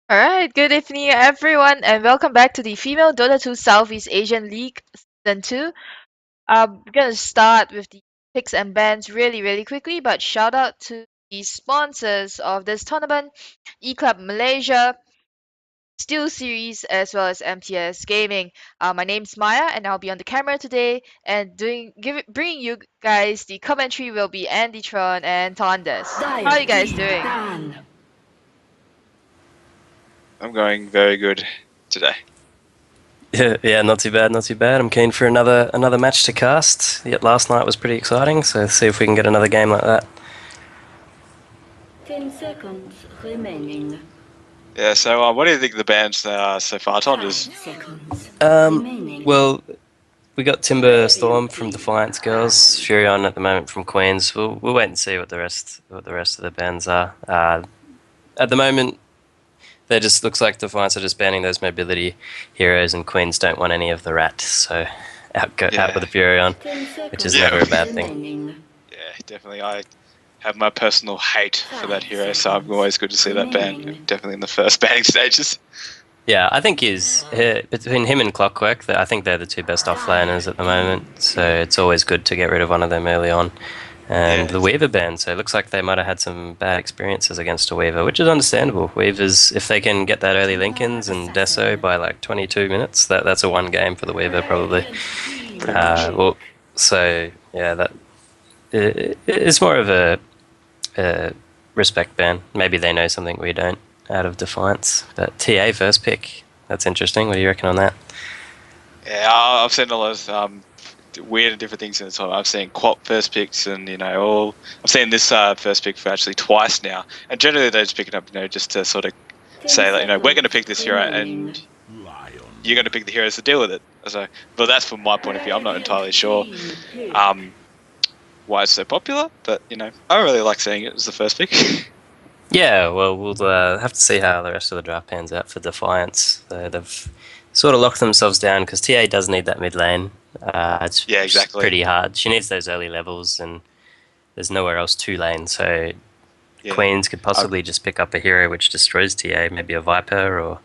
Alright, good evening everyone and welcome back to the Female Dota 2 Southeast Asian League Season 2. We're gonna start with the picks and bans really quickly, but shout out to the sponsors of this tournament, eClub Malaysia, Steel Series, as well as MTS Gaming. My name's Maya and I'll be on the camera today and bringing you guys the commentary will be Andytron and Tonders. How are you guys doing? I'm going very good today. Yeah, not too bad, not too bad. I'm keen for another match to cast. Yet last night was pretty exciting, so see if we can get another game like that. 10 seconds remaining. Yeah, so what do you think of the bans so far, Tonders? Well, we got Timber Storm from Defiance Girls, Furion at the moment from Queens. We'll wait and see what the rest of the bans are. At the moment, they just looks like Defiance are just banning those mobility heroes, and Queens don't want any of the rat, so out with the Furion, which is never a bad thing. Yeah, definitely. I have my personal hate for that hero, so I'm always good to see that ban. Definitely in the first banning stages. Yeah, I think between him and Clockwork, I think they're the two best offlaners at the moment, so it's always good to get rid of one of them early on. And the Weaver ban, so it looks like they might have had some bad experiences against a Weaver, which is understandable. Weavers, if they can get that early Lincolns and Deso by like 22 minutes, that's a one game for the Weaver probably. So yeah, it's more of a respect ban. Maybe they know something we don't out of Defiance. But TA first pick, that's interesting. What do you reckon on that? Yeah, I've seen a lot of weird and different things in the time. I've seen Quap first picks, and I've seen this first pick for actually twice now. And generally they just pick it up, just to sort of say that we're going to pick this hero, and you're going to pick the heroes to deal with it. So, but that's from my point of view. I'm not entirely sure why it's so popular, but I really like seeing it as the first pick. Yeah, well, we'll have to see how the rest of the draft pans out for Defiance. They've sort of locked themselves down because TA does need that mid lane. It's exactly. Pretty hard. She needs those early levels, and there's nowhere else to lane. So Queens could possibly just pick up a hero which destroys TA, maybe a Viper or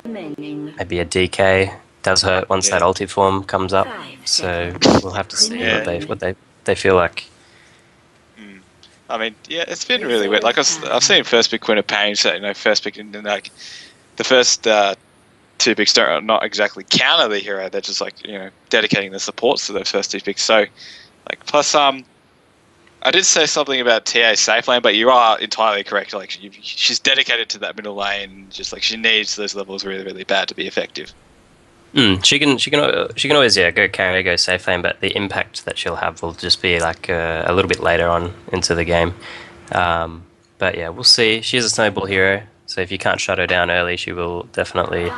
maybe a DK. Does hurt once that ulti form comes up. So we'll have to see what they feel like. I mean, yeah, it's been really weird. Like I've seen first pick Queen of Pain, so first pick, and like the first two picks don't not exactly counter the hero. They're just like dedicating the supports to those first two picks. So like plus I did say something about TA safe lane, but you are entirely correct. Like she's dedicated to that middle lane. Just like she needs those levels really bad to be effective. She can always go carry, go safe lane, but the impact that she'll have will just be like a little bit later on into the game. But yeah, we'll see. She's a snowball hero, so if you can't shut her down early, she will definitely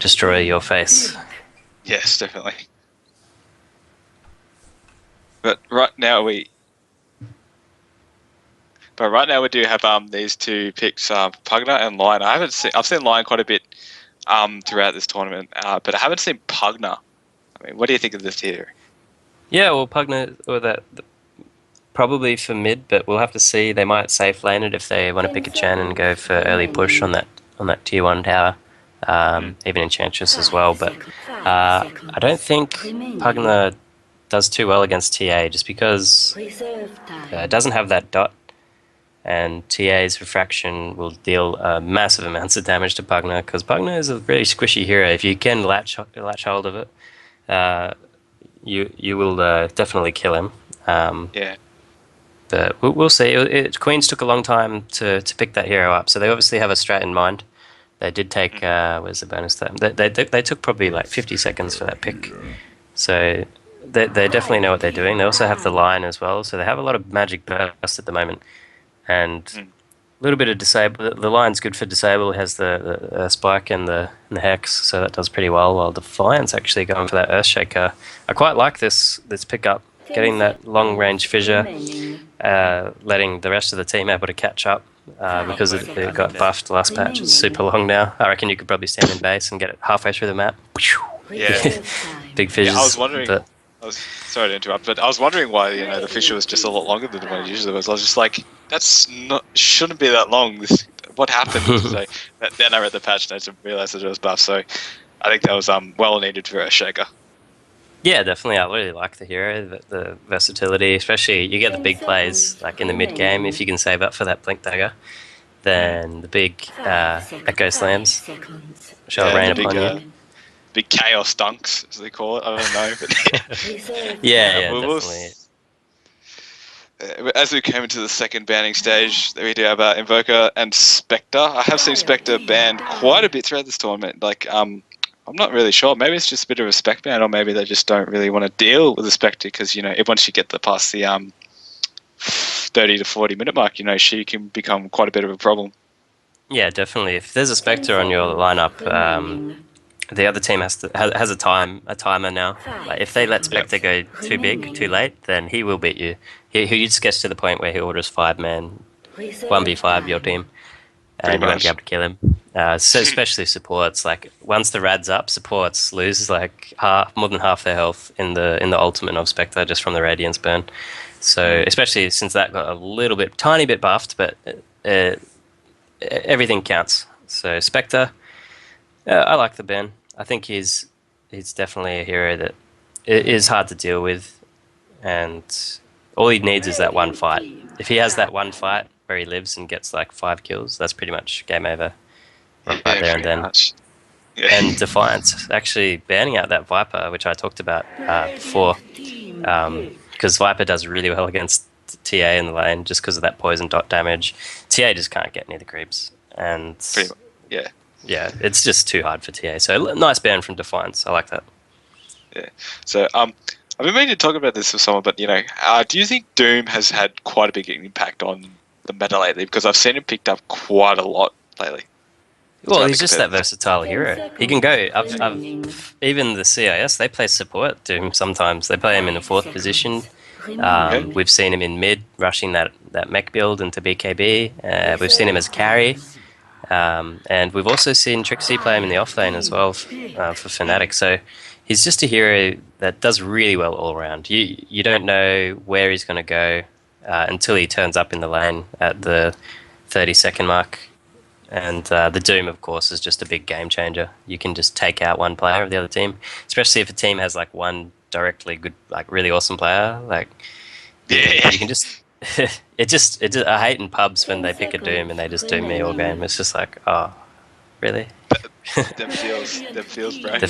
destroy your face. Yes, definitely. But right now we do have these two picks, Pugna and Lion. I've seen Lion quite a bit throughout this tournament, but I haven't seen Pugna. I mean, what do you think of this here? Yeah, well, Pugna, probably for mid, but we'll have to see. They might safe lane it if they want to pick a Chen and go for early push on that tier 1 tower, even Enchantress as well. But I don't think Pugna does too well against TA, just because it doesn't have that dot. And TA's refraction will deal massive amounts of damage to Pugna, because Pugna is a really squishy hero. If you can latch hold of it, you will definitely kill him. But we'll see. Queens took a long time to pick that hero up, so they obviously have a strat in mind. They did take where's the bonus time? They took probably like 50 seconds for that pick, so they definitely know what they're doing. They also have the line as well, so they have a lot of magic burst at the moment. And a little bit of disable. The line's good for disable. It has the spike and the hex, so that does pretty well. While Defiance actually going for that Earthshaker. I quite like this pickup, getting that long range fissure, letting the rest of the team able to catch up because it got buffed last patch. It's super long now. I reckon you could probably stand in base and get it halfway through the map. Yeah, big fissures. Yeah, I was wondering. Sorry to interrupt, but I was wondering why the fissure was just a lot longer than what it usually was. I was just like, shouldn't be that long. what happened? So then I read the patch notes and realised that it was buff. So I think that was well needed for a shaker. Yeah, definitely. I really like the hero, the versatility, especially you get the big plays like in the mid game if you can save up for that blink dagger. Then the big echo slams shall rain the big, upon you. Big chaos dunks, as they call it. I don't know. But Yeah, we'll definitely. as we came into the second banning stage, we do have Invoker and Spectre. I have seen Spectre banned quite a bit throughout this tournament. Like, I'm not really sure. Maybe it's just a bit of a spec ban, or maybe they just don't really want to deal with the Spectre because, once you get past the 30 to 40 minute mark, she can become quite a bit of a problem. Yeah, definitely. If there's a Spectre on your lineup, the other team has a timer now. Like if they let Spectre go too big, too late, then he will beat you. He just gets to the point where he orders 5-man 1v5 your team, and you won't be able to kill him. So especially supports, like once the rad's up, supports lose like more than half their health in the ultimate of Spectre just from the Radiance burn. So especially since that got a tiny bit buffed, but everything counts. So Spectre. I like the ban. I think he's definitely a hero that is hard to deal with, and all he needs is that one fight. If he has that one fight where he lives and gets like 5 kills, that's pretty much game over right there and then. Yeah. And Defiance actually banning out that Viper, which I talked about before, because Viper does really well against TA in the lane just because of that poison dot damage. TA just can't get near the creeps, and yeah, it's just too hard for TA. So nice ban from Defiance. I like that. Yeah. So I've been meaning to talk about this with someone, but do you think Doom has had quite a big impact on the meta lately? Because I've seen him picked up quite a lot lately. Well, he's just that versatile hero. He can go. Even the CIS, they play support Doom sometimes. They play him in the 4th position. We've seen him in mid, rushing that mech build into BKB. We've seen him as carry. And we've also seen Trixie play him in the offlane as well for Fnatic. So he's just a hero that does really well all around. You don't know where he's going to go until he turns up in the lane at the 30-second mark. And the Doom, of course, is just a big game changer. You can just take out one player of the other team, especially if a team has like one directly good, like really awesome player. Like, you can just... I hate in pubs when they pick a Doom and they just Doom me all game. It's just like, oh, really? Them feels, bro. The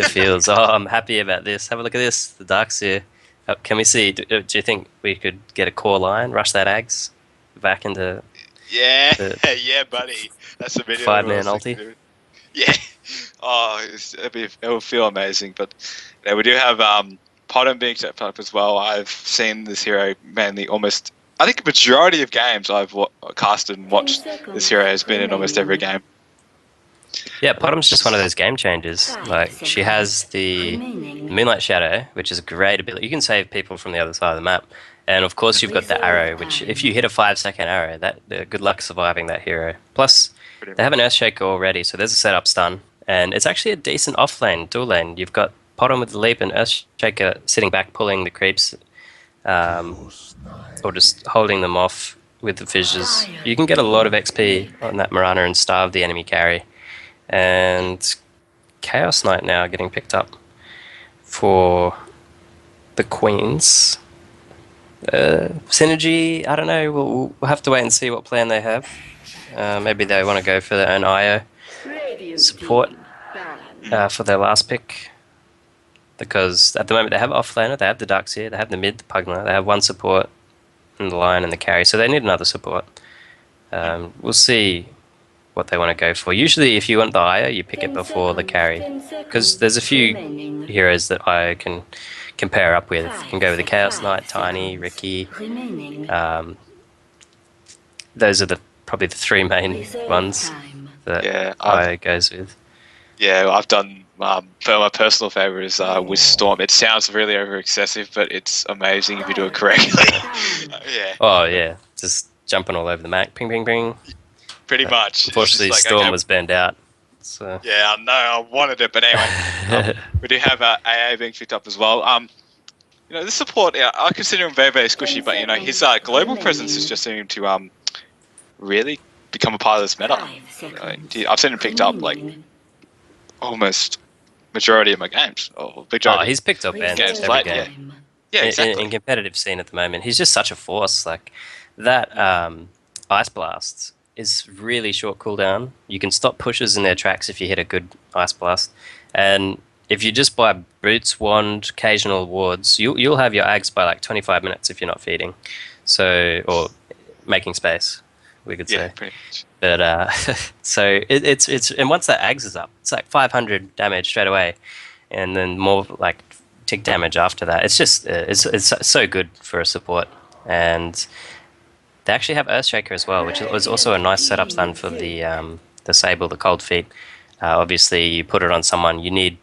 feels. Oh, I'm happy about this. Have a look at this. The Darkseer. Can we see? Do you think we could get a core line, rush that Ags back into? Yeah, yeah, buddy. That's a video. 5-man ulti. Yeah. Oh, it will feel amazing. But we do have Potom being set up as well. I've seen this hero mainly almost. I think a majority of games I've casted and watched, this hero has been in almost every game. Yeah, Potom's just one of those game changers. Like, she has the Moonlight Shadow, which is a great ability. You can save people from the other side of the map. And of course, you've got the arrow, which if you hit a 5-second arrow, good luck surviving that hero. Plus, they have an Earthshaker already, so there's a setup stun. And it's actually a decent off-lane, dual lane. You've got Potom with the leap and Earthshaker sitting back, pulling the creeps. Or just holding them off with the fissures. You can get a lot of XP on that Mirana and starve the enemy carry. And Chaos Knight now getting picked up for the Queens. Synergy, I don't know. We'll have to wait and see what plan they have. Maybe they want to go for their own IO support for their last pick. Because at the moment they have offlaner, they have the Darkseer, they have the mid, the Pugna, they have one support in the line and the carry, so they need another support. We'll see what they want to go for. Usually if you want the IO, you pick it before the carry. Because there's a few heroes that IO can pair up with. You can go with the Chaos Knight, Tiny, Ricky. Those are probably the 3 main ones that IO goes with. Yeah, I've done... for my personal favourite is with Storm. It sounds really over excessive, but it's amazing if you do it correctly. Yeah. Oh yeah, just jumping all over the map, ping, ping, ping. Pretty much. Unfortunately, like, Storm was banned out. So. Yeah, I know. I wanted it, but anyway, we do have AA being picked up as well. This support, I consider him very, very squishy, but his global presence is just seeming to really become a part of this meta. 5 seconds. I've seen him picked up like remaining. almost majority of my games. Or Oh, majority. he's picked up Restart bands games every played, game. time. Yeah, exactly. In competitive scene at the moment. He's just such a force. Like that Ice Blast is really short cooldown. You can stop pushes in their tracks if you hit a good Ice Blast. And if you just buy Boots, Wand, occasional wards, you'll have your Ags by like 25 minutes if you're not feeding. So, or making space, we could Yeah, say. pretty much. But so it's and once that Ags is up, it's like 500 damage straight away, and then more like tick damage after that. It's just it's so good for a support, and they actually have Earthshaker as well, which was also a nice setup done for the Sable, the Cold Feet. Obviously, you put it on someone, you need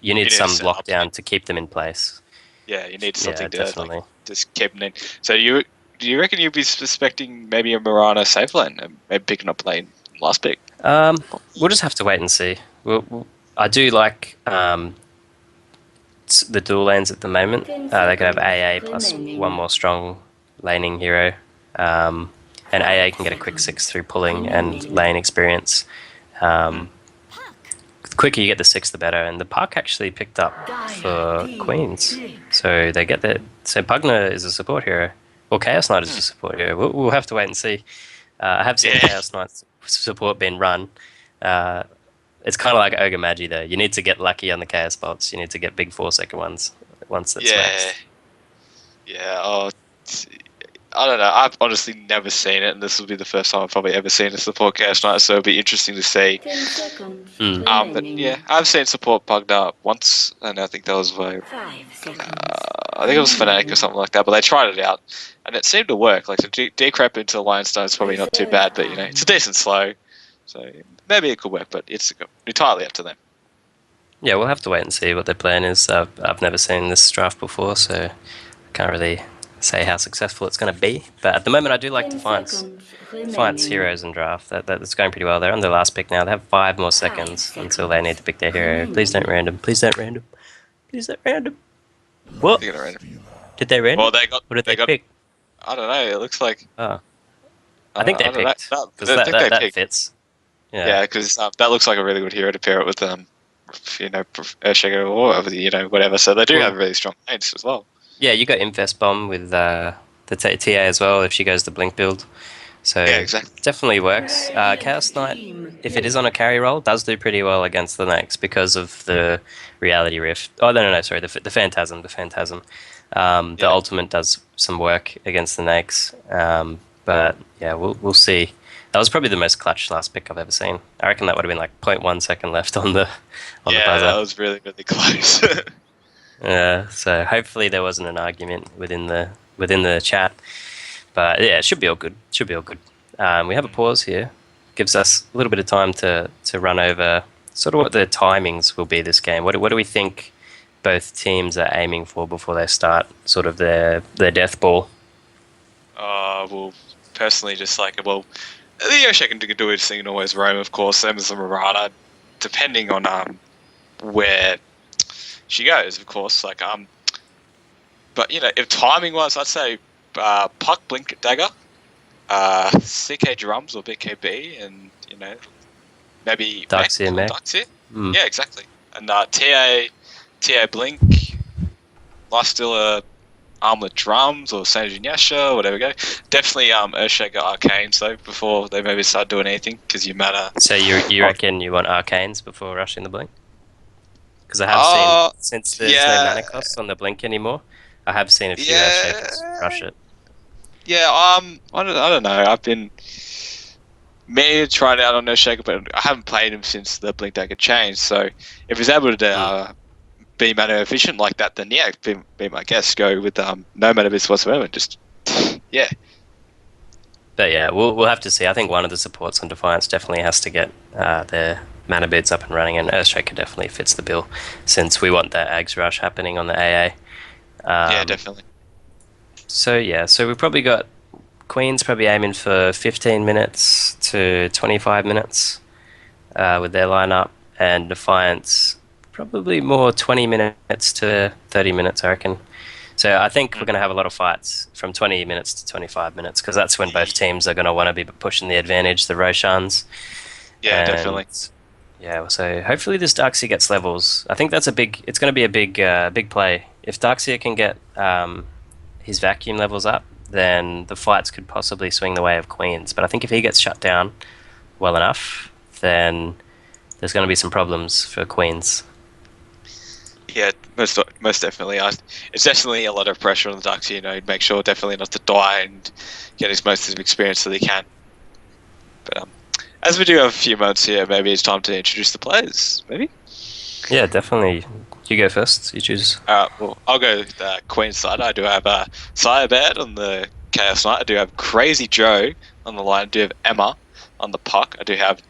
need some a setup. lockdown to keep them in place. Yeah, you need something to definitely. like, just keep them in. So do you reckon you'd be suspecting maybe a Mirana safe lane and maybe picking up lane last pick? We'll just have to wait and see. I do like the dual lanes at the moment. They could have AA plus one more strong laning hero. And AA can get a quick 6 through pulling and lane experience. The quicker you get the 6, the better. And the Puck actually picked up for Queens. So they get that. So Pugna is a support hero. Or Chaos Knight is a support hero. We'll have to wait and see. I have seen Chaos Knight's support being run. It's kind of like Ogre Magi though. You need to get lucky on the Chaos Bolts. You need to get big 4-second ones once it's maxed. Yeah. Oh, I don't know. I've honestly never seen it, and this will be the first time I've probably ever seen a support Chaos Knight, so it'll be interesting to see. 10 seconds. But remaining. yeah, I've seen support pugged up once, and I think that was by 5 seconds. I think it was Fnatic or something like that, but they tried it out, and it seemed to work. Like, to decrep into Lionstone is probably not too bad, but, it's a decent slow, so maybe it could work, but it's entirely up to them. Yeah, we'll have to wait and see what their plan is. I've never seen this draft before, so I can't really say how successful it's going to be. But at the moment, I do like 10 Defiance. seconds Defiance remaining. heroes in draft. That's going pretty well. They're on their last pick now. They have 5 more seconds until they need to pick their hero. Please don't random. Please don't random. Please don't random. What? They're gonna random. Did they random? Well, they got. What did they got. pick? I don't know. It looks like. Oh. I think they don't know. picked. No, Because I think they that picked. fits. Yeah, because that looks like a really good hero to pair it with, Earthshaker or whatever. So they do have really strong lanes as well. Yeah, you got Infest Bomb with the TA as well if she goes the Blink build. So Yeah, exactly. definitely works. Chaos Knight, if it is on a carry roll, does do pretty well against the Nakes because of the Reality Rift. Oh, no, sorry, the Phantasm. The Yeah. ultimate does some work against the Nakes. But yeah, we'll see. That was probably the most clutch last pick I've ever seen. I reckon that would have been like 0.1 second left on the buzzer. That was really, really close. Yeah, so hopefully there wasn't an argument within the chat, but yeah, it should be all good. We have a pause here, gives us a little bit of time to run over sort of what the timings will be this game. What do we think both teams are aiming for before they start sort of their death ball? Well, personally, just the Earthshaker can do his thing and always roam, of course, same as the Mirana, depending on where she goes, of course. But if timing wise, I'd say Puck, Blink, Dagger, CK Drums or BKB, and maybe Darkseer Mech. Darkseer. Mm. Yeah, exactly. And TA Blink, Lifestealer, Armlet Drums or Sanjinyasha, whatever go. Definitely Earthshaker Arcanes though before they maybe start doing anything, because you matter. So you reckon you want Arcanes before rushing the Blink? Because I have seen, since there's no mana costs on the Blink anymore, I have seen a few Earthshakers rush it. Yeah, I don't know. I've been trying it out on Earthshaker, but I haven't played him since the Blink Dagger changed. So if he's able to be mana efficient like that, then yeah, be my guess. Go with no mana bits whatsoever. Just yeah. But yeah, we'll have to see. I think one of the supports on Defiance definitely has to get their mana bits up and running, and Earthshaker definitely fits the bill since we want that Ags rush happening on the AA. Yeah, definitely. So we've probably got Queen's probably aiming for 15 minutes to 25 minutes with their lineup, and Defiance probably more 20 minutes to 30 minutes, I reckon. So I think we're going to have a lot of fights from 20 minutes to 25 minutes because that's when both teams are going to want to be pushing the advantage, the Roshans. Yeah, And, definitely. Yeah, so hopefully this Darkseer gets levels. I think it's going to be a big play. If Darkseer can get his vacuum levels up, then the fights could possibly swing the way of Queens. But I think if he gets shut down well enough, then there's going to be some problems for Queens. Yeah, most definitely. It's definitely a lot of pressure on the Ducks. Make sure definitely not to die and get as most of the experience that he can. But as we do have a few moments here, maybe it's time to introduce the players. Maybe. Yeah, definitely. You go first. You choose. Well, I'll go with the Queen's side. I do have Sirebad on the Chaos Knight. I do have Crazy Joe on the line. I do have Emma on the puck. I do have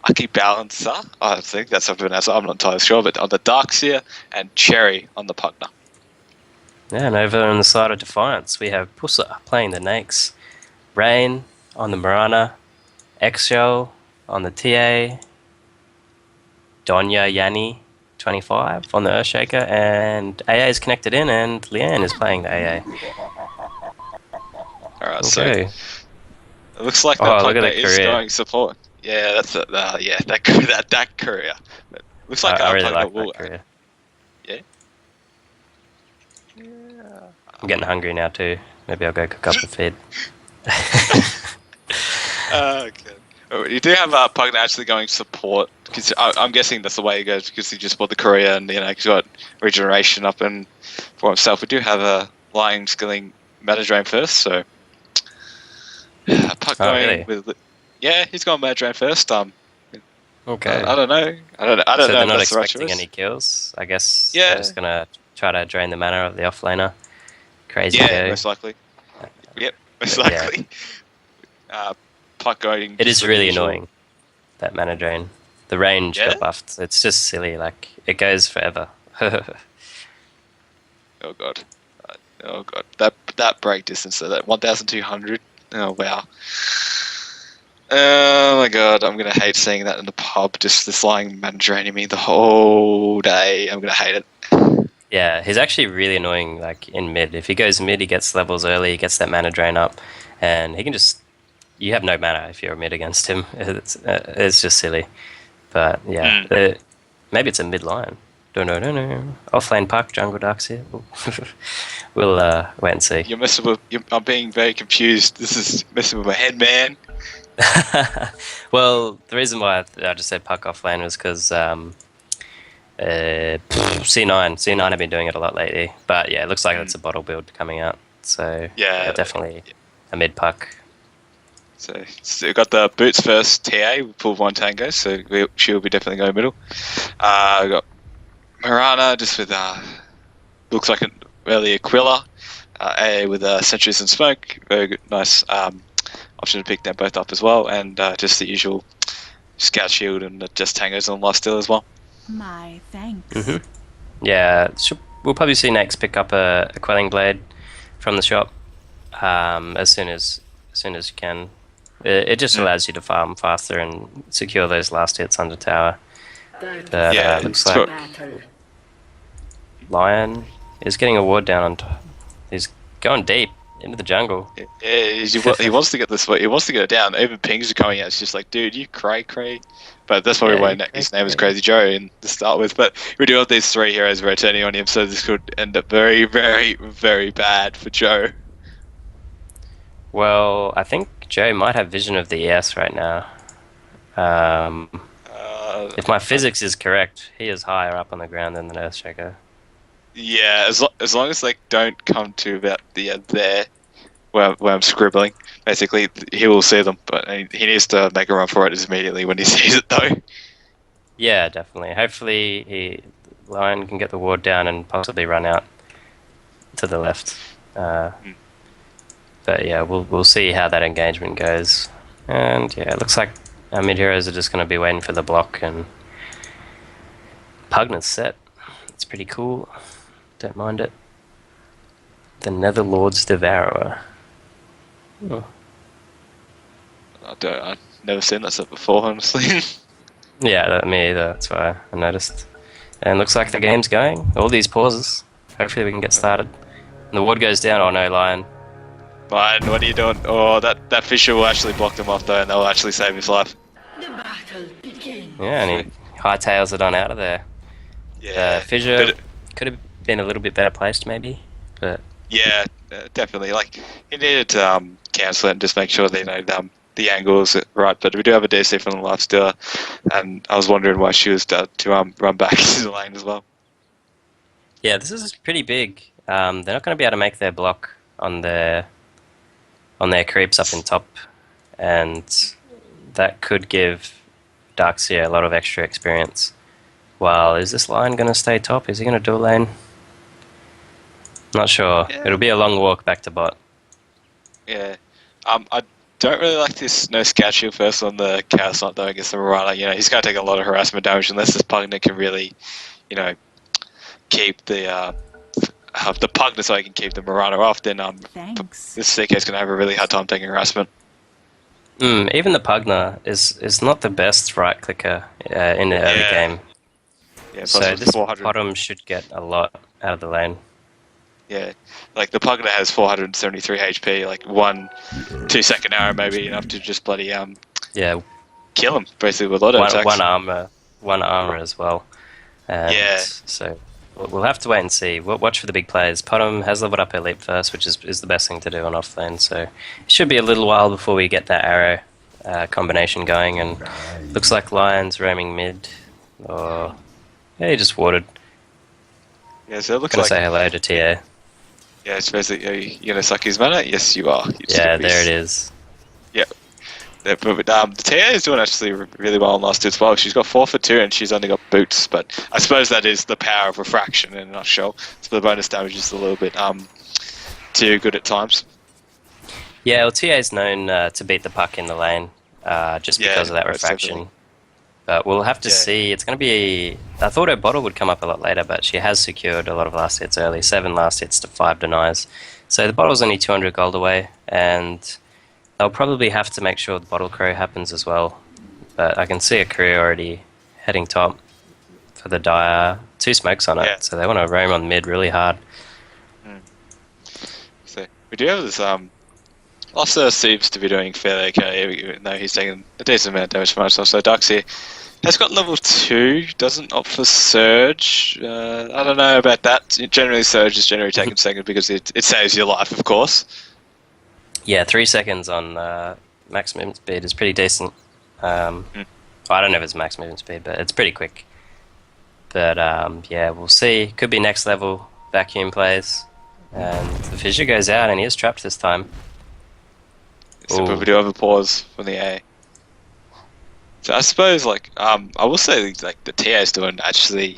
Lucky Balancer. I think that's something else. I'm not entirely sure, but on the Darkseer and Cherry on the Pugner. Yeah, and over on the side of Defiance, we have Pussa playing the Nakes, Rain on the Marana, Exo on the TA, Donya Yanni 25 on the Earthshaker, and AA is connected in, and Leanne is playing the AA. Alright, Okay. so it looks like the Pugner is going support. Yeah, that's that courier. But looks like I really Pugner like will. that career. Yeah. I'm getting hungry now too. Maybe I'll go cook up the feed. Okay. Oh, you do have Pugner actually going support, because I'm guessing that's the way he goes, because he just bought the courier and he's got regeneration up and for himself. We do have a Lying Skilling Meta Drain first, so Puck going really? with. Yeah, he's going Meta Drain first. Okay. I don't know. I don't know. So they're if not that's the right expecting choice. any kills. I guess Yeah. they're just gonna try to drain the mana of the offlaner. Crazy. Yeah, go. most likely. Yep, most Yeah. likely. Puck going. It is just really usual. annoying, that mana drain. The range Yeah? got buffed. It's just silly. Like, it goes forever. Oh god. Oh god. That break distance, so that 1,200. Oh wow. Oh my god, I'm gonna hate seeing that in the pub. Just this lying man draining me the whole day. I'm gonna hate it. Yeah, he's actually really annoying, like, in mid. If he goes mid, he gets levels early, he gets that mana drain up, and he can just... You have no mana if you're mid against him. It's just silly. But, yeah. Maybe it's a mid line. No. Offlane Puck, Jungle Darkseer. We'll wait and see. You're messing with. I'm being very confused. This is messing with my head, man. Well, the reason why I just said Puck offlane was because C9 have been doing it a lot lately. But yeah, it looks like it's a bottle build coming out. So Yeah. definitely a mid Puck. So we got the boots first. TA we pulled one tango, so she'll be definitely going middle. We got Marana just with looks like an early Aquila. AA with Sentries and Smoke. Very good, nice option to pick them both up as well, and just the usual Scout Shield and just tangos on last still as well. My thanks. Yeah, we'll probably see Nax pick up a Quelling Blade from the shop as soon as you can. It just allows you to farm faster and secure those last hits under tower. But Yeah, looks it's like Battle. Lion is getting a ward down on he's going deep into the jungle. Yeah, he wants to get this way. He wants to get it down. Even pings are coming out. It's just like, dude, you cray. But that's probably why his name is Crazy Joe in to start with. But we do have these three heroes rotating on him, so this could end up very, very, very bad for Joe. Well, I think Joe might have vision of the ES right now. If my physics is correct, he is higher up on the ground than the Earthshaker. Yeah, as long as they don't come to about the there where I'm scribbling, basically he will see them. But he needs to make a run for it immediately when he sees it, though. Yeah, definitely. Hopefully, Lion can get the ward down and possibly run out to the left. But yeah, we'll see how that engagement goes. And yeah, it looks like our mid heroes are just going to be waiting for the block, and Pugner's set. It's pretty cool. Don't mind it. The Netherlord's Devourer. Oh. I've never seen that set before, honestly. Yeah, me either. That's why I noticed. And looks like the game's going. All these pauses. Hopefully we can get started. And the ward goes down. Oh no, Lion. Lion, what are you doing? Oh, that Fisher will actually block them off though, and they'll actually save his life. Yeah, and he hightails it on out of there. Yeah. Fisher could have been a little bit better placed, maybe, but yeah, definitely. Like he needed to cancel it and just make sure they the angles are right. But we do have a DC from the lifestealer, and I was wondering why she was to run back into the lane as well. yeah, this is pretty big. They're not going to be able to make their block on their creeps up in top, and that could give Darkseer a lot of extra experience. Well, is this Lion going to stay top? Is he going to dual lane? Not sure. Yeah. It'll be a long walk back to bot. Yeah. I don't really like this no scout shield first on the Chaos Knight though against the Marana. You know, he's going to take a lot of harassment damage unless this Pugna can really, you know, keep the Pugna so he can keep the Marana off. Then Thanks. this CK is going to have a really hard time taking harassment. Even the Pugna is not the best right clicker in the early game. Yeah, plus So with this 400. bottom should get a lot out of the lane. Yeah, like the Pugna has 473 HP. Like 1-2 second arrow maybe enough to just bloody Yeah, kill him basically with auto attacks. one armor as well. And Yeah. So we'll have to wait and see. We'll watch for the big players. Potom has leveled up her leap first, which is the best thing to do on offlane. So it should be a little while before we get that arrow combination going. And looks like Lion's roaming mid. Or yeah, he just warded. Yeah, so it looks Gonna like say hello to TA. yeah, it's basically you're gonna suck his mana. Yes, you are. Yeah, there it is. Yeah, but the TA is doing actually really well in last two as well. She's got 4 for 2 and she's only got boots, but I suppose that is the power of refraction in a nutshell. So the bonus damage is a little bit too good at times. Yeah, well, TA's known to beat the puck in the lane just because of that most refraction. definitely. But we'll have to Yeah. see. It's going to be... I thought her bottle would come up a lot later, but she has secured a lot of last hits early. 7 last hits to 5 denies. So the bottle's only 200 gold away, and they'll probably have to make sure the bottle crow happens as well. But I can see a career already heading top for the Dire. 2 smokes on it, Yeah. so they want to roam on mid really hard. So we do have this Lossa seems to be doing fairly okay, even though he's taking a decent amount of damage from us. So Darkseer has got level 2, doesn't opt for Surge. I don't know about that. Generally, Surge is generally taken second because it saves your life, of course. Yeah, 3 seconds on max movement speed is pretty decent. I don't know if it's max movement speed, but it's pretty quick. But yeah, we'll see. Could be next level vacuum plays. And the Fissure goes out and he is trapped this time. So Ooh. but we do have a pause from the A. So I suppose, like, I will say, like, the TA is doing actually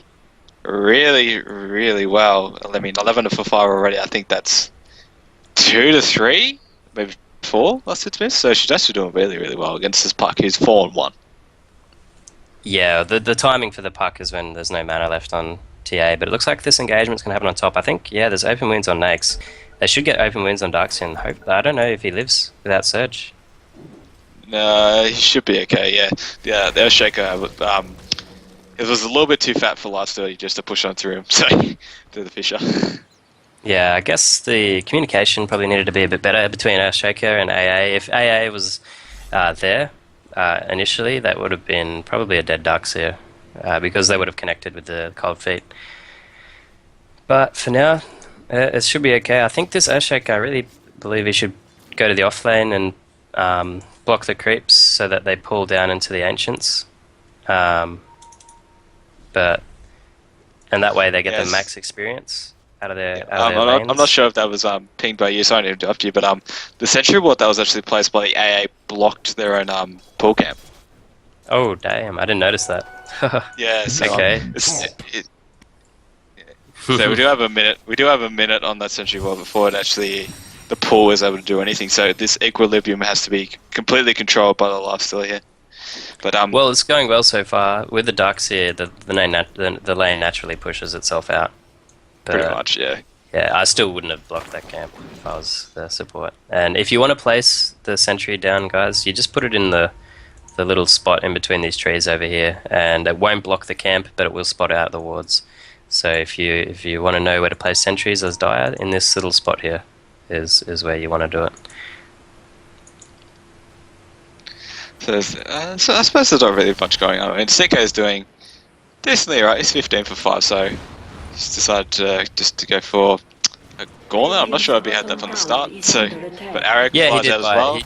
really, really well. I mean, 11 for 5 already. I think that's 2 to 3, maybe 4 last hits missed. So she's actually doing really, really well against this puck who's 4-1. Yeah, the timing for the puck is when there's no mana left on TA, but it looks like this engagement's going to happen on top. I think, yeah, there's open wounds on Nakes. They should get open wounds on Darkseer. I don't know if he lives without Surge. No, he should be okay. Yeah. The Earthshaker, it was a little bit too fat for last 30 just to push on through him. So through the Fissure. Yeah, I guess the communication probably needed to be a bit better between Earthshaker and AA. If AA was there initially, that would have been probably a dead Darkseer because they would have connected with the Cold Feet. But for now, it should be okay. I think this Earthshaker, I really believe he should go to the offlane and block the creeps so that they pull down into the Ancients. And that way they get the max experience out of their lanes. I'm not sure if that was pinged by you, sorry to interrupt you, but the Sentry Ward that was actually placed by the AA blocked their own pool camp. Oh, damn, I didn't notice that. Yeah, so, Okay. So we do have a minute. We do have a minute on that Sentry Ward before it actually the pool is able to do anything. So this equilibrium has to be completely controlled by the lifesteal here. But well, it's going well so far. With the Darkseer, the lane naturally pushes itself out. But, pretty much, yeah. Yeah, I still wouldn't have blocked that camp if I was the support. And if you want to place the sentry down, guys, you just put it in the little spot in between these trees over here, and it won't block the camp, but it will spot out the wards. So if you want to know where to place sentries as Dire, in this little spot here is where you want to do it. So I suppose there's not really much going on. I mean, Siko is doing decently right. He's 15 for 5, so he's decided to go for a gauntlet. I'm not sure if he had that from the start. So, but Eric flies out as well.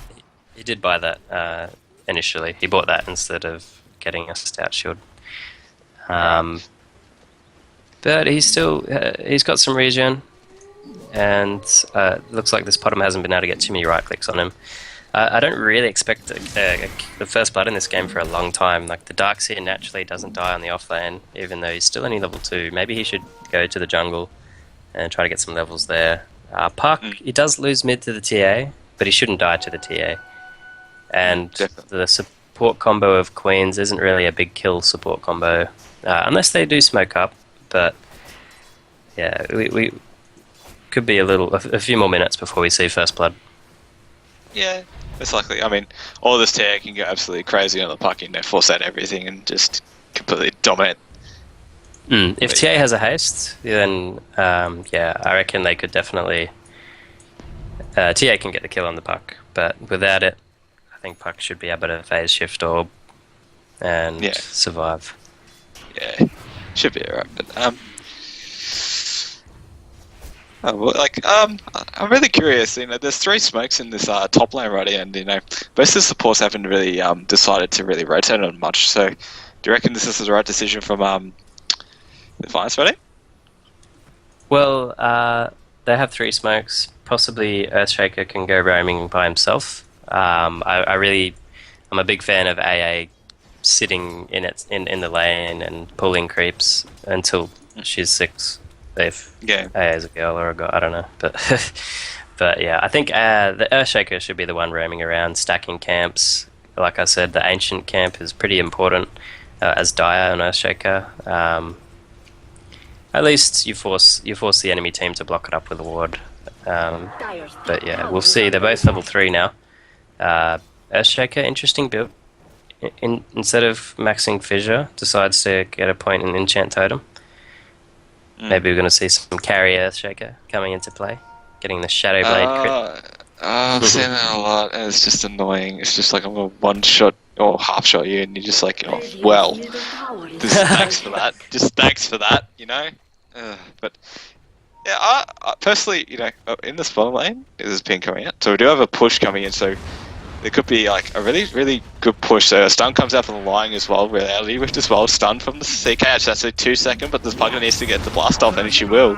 He did buy that initially. He bought that instead of getting a stout shield. But he's still he's got some regen, and looks like this Potom hasn't been able to get too many right clicks on him. I don't really expect the first blood in this game for a long time. Like the Darkseer naturally doesn't die on the offlane, even though he's still only level 2. Maybe he should go to the jungle and try to get some levels there. Puck, he does lose mid to the TA, but he shouldn't die to the TA. And the support combo of Queens isn't really a big kill support combo, unless they do smoke up. But yeah, we could be a few more minutes before we see first blood. Yeah, it's likely. I mean, all this TA can go absolutely crazy on the Puck, force out everything and just completely dominate. If TA has a haste, then yeah, I reckon they could definitely. TA can get the kill on the Puck, but without it, I think Puck should be able to phase shift orb and survive. Yeah, should be alright. But I'm really curious. There's 3 smokes in this top lane right here, and most of the supports haven't really decided to really rotate on much. So, do you reckon this is the right decision from the Finest Ready? Well, they have 3 smokes. Possibly Earthshaker can go roaming by himself. I'm a big fan of AA sitting in the lane and pulling creeps until she's 6. If AA is a girl or a guy, I don't know, but yeah, I think the Earthshaker should be the one roaming around, stacking camps. Like I said, the ancient camp is pretty important as Dire and Earthshaker. At least you force the enemy team to block it up with a ward. But yeah, we'll see. They're both level 3 now. Earthshaker, interesting build. Instead of maxing Fissure, decides to get a point in Enchant Totem. Maybe we're going to see some carry Earthshaker coming into play, getting the Shadow Blade crit. I've seen that a lot, and it's just annoying. It's just like I'm going to one-shot or half-shot you, and you're just like, oh, well, thanks for that. Just thanks for that, But, yeah, I personally, in this bottom lane, there's ping coming out. So we do have a push coming in, so there could be like a really, really good push. So a stun comes out from the line as well, reality rift as well, stun from the CK. Actually, that's a 2 second, but this Pugger needs to get the blast off, and she will.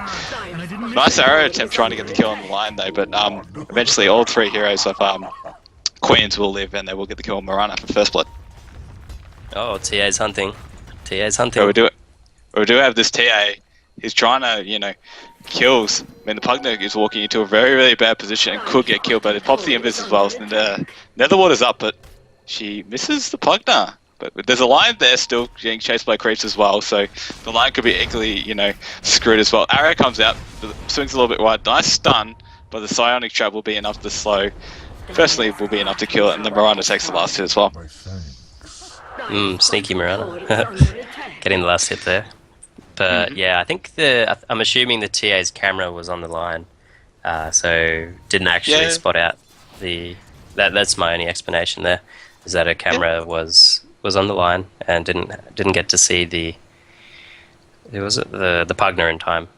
Nice arrow attempt trying to get the kill on the line though, but eventually all 3 heroes of Queens will live, and they will get the kill on Mirana for first blood. Oh, TA's hunting. TA's hunting. So we do have this TA. He's trying to, kills. I mean, the Pugner is walking into a very, really bad position and could get killed, but it pops the invis as well. And Netherwater's up, but she misses the Pugner. But there's a line there still getting chased by creeps as well, so the line could be equally, screwed as well. Arrow comes out, swings a little bit wide. Nice stun, but the Psionic Trap will be enough to slow. Firstly, will be enough to kill it, and then Miranda takes the last hit as well. Sneaky Miranda. Getting the last hit there. But yeah, I think I'm assuming the TA's camera was on the line, so didn't actually spot out that's my only explanation there, is that her camera was on the line and didn't get to see the Pugner in time.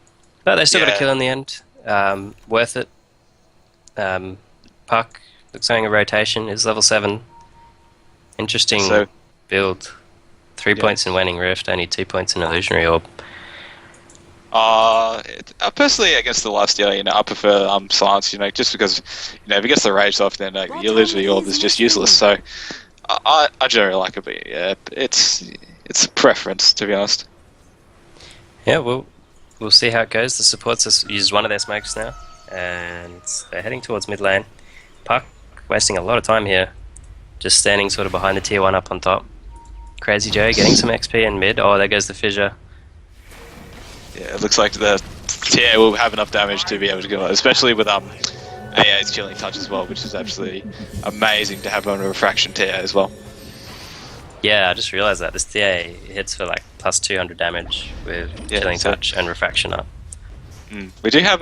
But they still got a kill in the end. Worth it. Puck looks like a rotation, is level 7. Interesting build. 3 points in Waning Rift, only 2 points in Illusionary Orb. Personally, against the lifesteal, I prefer Silence, just because, if he gets the rage off, then your Illusionary Orb is just useless. So, I generally like it, but yeah, it's a preference, to be honest. Yeah, we'll see how it goes. The supports have used one of their smokes now, and they're heading towards mid lane. Puck wasting a lot of time here, just standing sort of behind the tier 1 up on top. Crazy Joe getting some XP in mid. Oh, there goes the Fissure. Yeah, it looks like the TA will have enough damage to be able to kill it, especially with AA's Chilling Touch as well, which is absolutely amazing to have on a Refraction TA as well. Yeah, I just realised that this TA hits for like plus 200 damage with Yeah, Killing so- Touch and Refraction up. We do have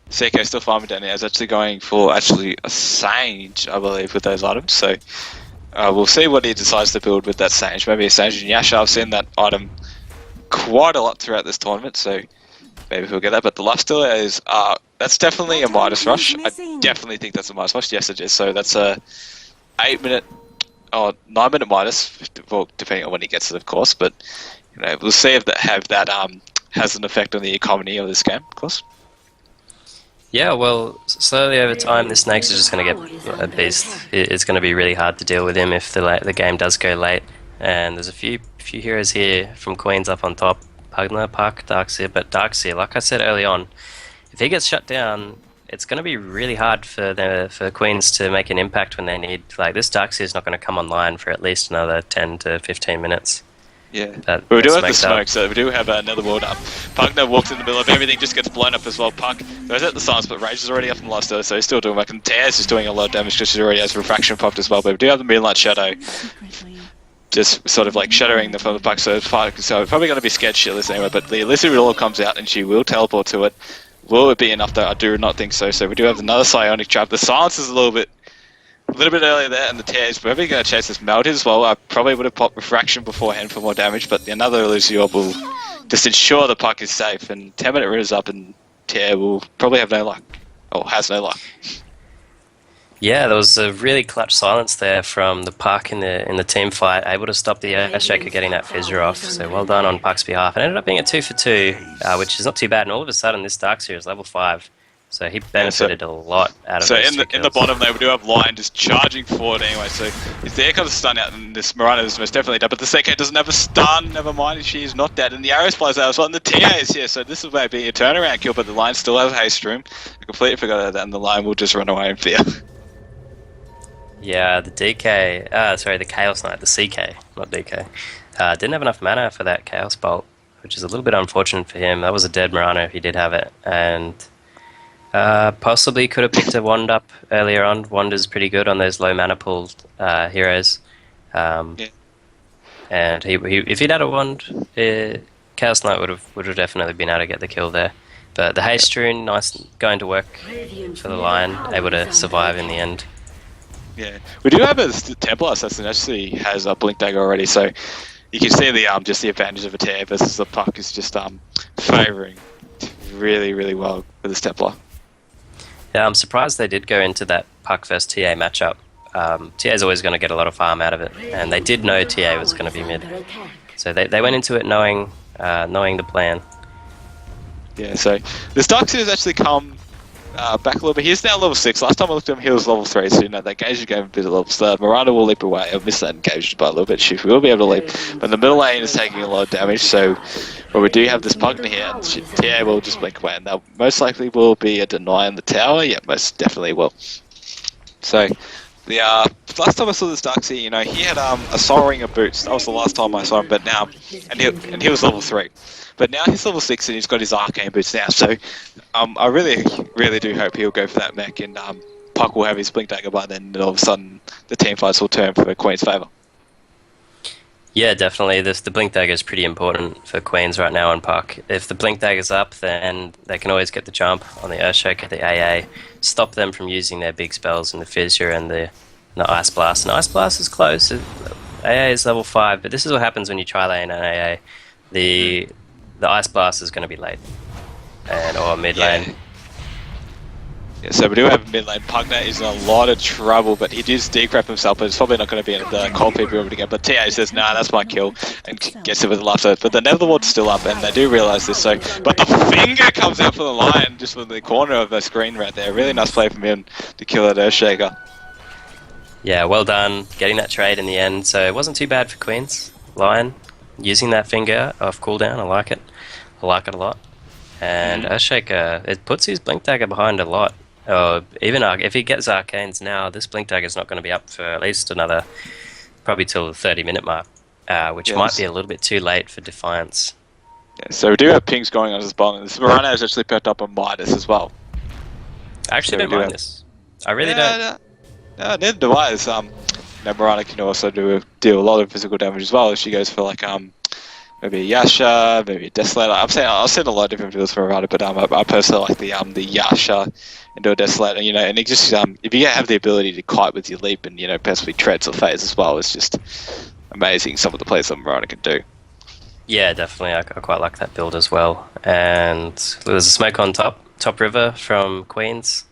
Seiko still farming down here. Is actually going for actually a Sage, I believe, with those items. So we'll see what he decides to build with that Sage. Maybe a Sage and Yasha. I've seen that item quite a lot throughout this tournament, so maybe he'll get that. But the lifestealer is that's definitely a Midas rush. I definitely think that's a Midas rush. Yes, it is. So that's a 8-minute or 9-minute Midas, well, depending on when he gets it, of course. But we'll see if that has an effect on the economy of this game, of course. Yeah, well, slowly over time, the Snakes is just going to get a beast. It's going to be really hard to deal with him if the game does go late. And there's a few heroes here from Queens up on top. Pugna, Puck, Darkseer, but Darkseer, like I said early on, if he gets shut down, it's going to be really hard for Queens to make an impact when they need. Like, this Darkseer is not going to come online for at least another 10 to 15 minutes. Yeah, but we do have the smoke, so we do have another world up. Pugna walks in the middle of everything, just gets blown up as well. Puck goes at the silence, but Rage is already up in the last early, so he's still doing work. And Taz is doing a lot of damage because she already has Refraction popped as well. But we do have the Moonlight Shadow, just sort of like shattering the front of the Puck, so probably going to be scared shitless anyway. But the Illicit Riddle comes out and she will teleport to it. Will it be enough though? I do not think so. So we do have another Psionic Trap. The silence is a little bit earlier there, and the tears. We're probably going to chase this Melted as well. I probably would have popped Refraction beforehand for more damage, but another Illusion Orb will just ensure the Puck is safe. And 10-minute Rid is up, and Tear will probably have no luck, or has no luck. Yeah, there was a really clutch silence there from the Puck in the team fight, able to stop the Earthshaker getting that Fissure off. So well done on Puck's behalf. It ended up being a 2 for 2, which is not too bad. And all of a sudden, this Darkseer is level 5. So he benefited a lot out of those in the bottom there, we do have Lion just charging forward anyway. So if the air comes stun out, and this Miranda is most definitely dead. But the CK doesn't have a stun. Never mind, she is not dead. And the arrow flies out as well. And the TA is here, so this is where being a turnaround kill. But the Lion still has haste room. I completely forgot about that, and the Lion will just run away in fear. Yeah, the the Chaos Knight, the CK, not DK, didn't have enough mana for that Chaos Bolt, which is a little bit unfortunate for him. That was a dead Mirana if he did have it, and possibly could have picked a Wand up earlier on. Wand is pretty good on those low mana pool heroes. Yeah. And if he'd had a Wand, Chaos Knight would have definitely been able to get the kill there. But the Haste Rune, nice, going to work for the Lion, able to survive in the end. Yeah, we do have a Templar Assassin actually has a Blink Dagger already, so you can see the just the advantage of a tear versus the Puck is just favouring really, really well for this Templar. Yeah, I'm surprised they did go into that Puck vs TA matchup. TA is always going to get a lot of farm out of it, and they did know TA was going to be mid, so they went into it knowing the plan. Yeah, so this Darkseer has actually come back a little bit. He's now level 6. Last time I looked at him, he was level 3, so that engagement gave him a bit of level start. Miranda will leap away. I've missed that engagement by a little bit. She will be able to leap. But the middle lane is taking a lot of damage, so we do have this Pugna here, and TA will just blink away. And that most likely will be a deny in the tower. Yeah, most definitely will. So, the last time I saw this Darkseer, he had a Soul Ring of Boots. That was the last time I saw him, but now, and he was level 3. But now he's level 6 and he's got his Arcane Boots now, so I really, really do hope he'll go for that mech, and Puck will have his Blink Dagger by then, and all of a sudden the team fights will turn for Queen's favour. Yeah, definitely. The Blink Dagger is pretty important for Queens right now on Puck. If the Blink Dagger's up, then they can always get the jump on the Earthshaker, the AA, stop them from using their big spells in the Fissure and the Ice Blast. And Ice Blast is close. AA is level 5, but this is what happens when you tri-lane an AA. The Ice Blast is going to be late, or mid lane. Yeah, so we do have mid lane. Pugna is in a lot of trouble, but he did decrep himself, but it's probably not going to be in the cold people over again. But TA says, nah, that's my kill, and gets it with the last. But the Netherward's still up, and they do realise this. So, but the finger comes out for the Lion, just with the corner of the screen right there. Really nice play from him to kill that Earthshaker. Yeah, well done, getting that trade in the end. So it wasn't too bad for Queens. Lion using that finger off cooldown, I like it. I like it a lot. And Earthshaker, it puts his Blink Dagger behind a lot. Even if he gets Arcanes now, this Blink Dagger is not going to be up for at least another, probably till the 30-minute mark, which might be a little bit too late for Defiance. Yeah, so we do have pings going on as bottom. This Mirana has actually perked up on Midas as well. I actually don't mind this. I really don't. No, neither do I. Now Miranda can also deal a lot of physical damage as well if she goes for like maybe a Yasha, maybe a Desolator. I've seen a lot of different builds for Miranda, but I personally like the Yasha into a Desolator. You know, and it just if you have the ability to kite with your leap and possibly treads or phase as well, it's just amazing some of the plays that Miranda can do. Yeah, definitely. I quite like that build as well. And there's a smoke on top river from Queens.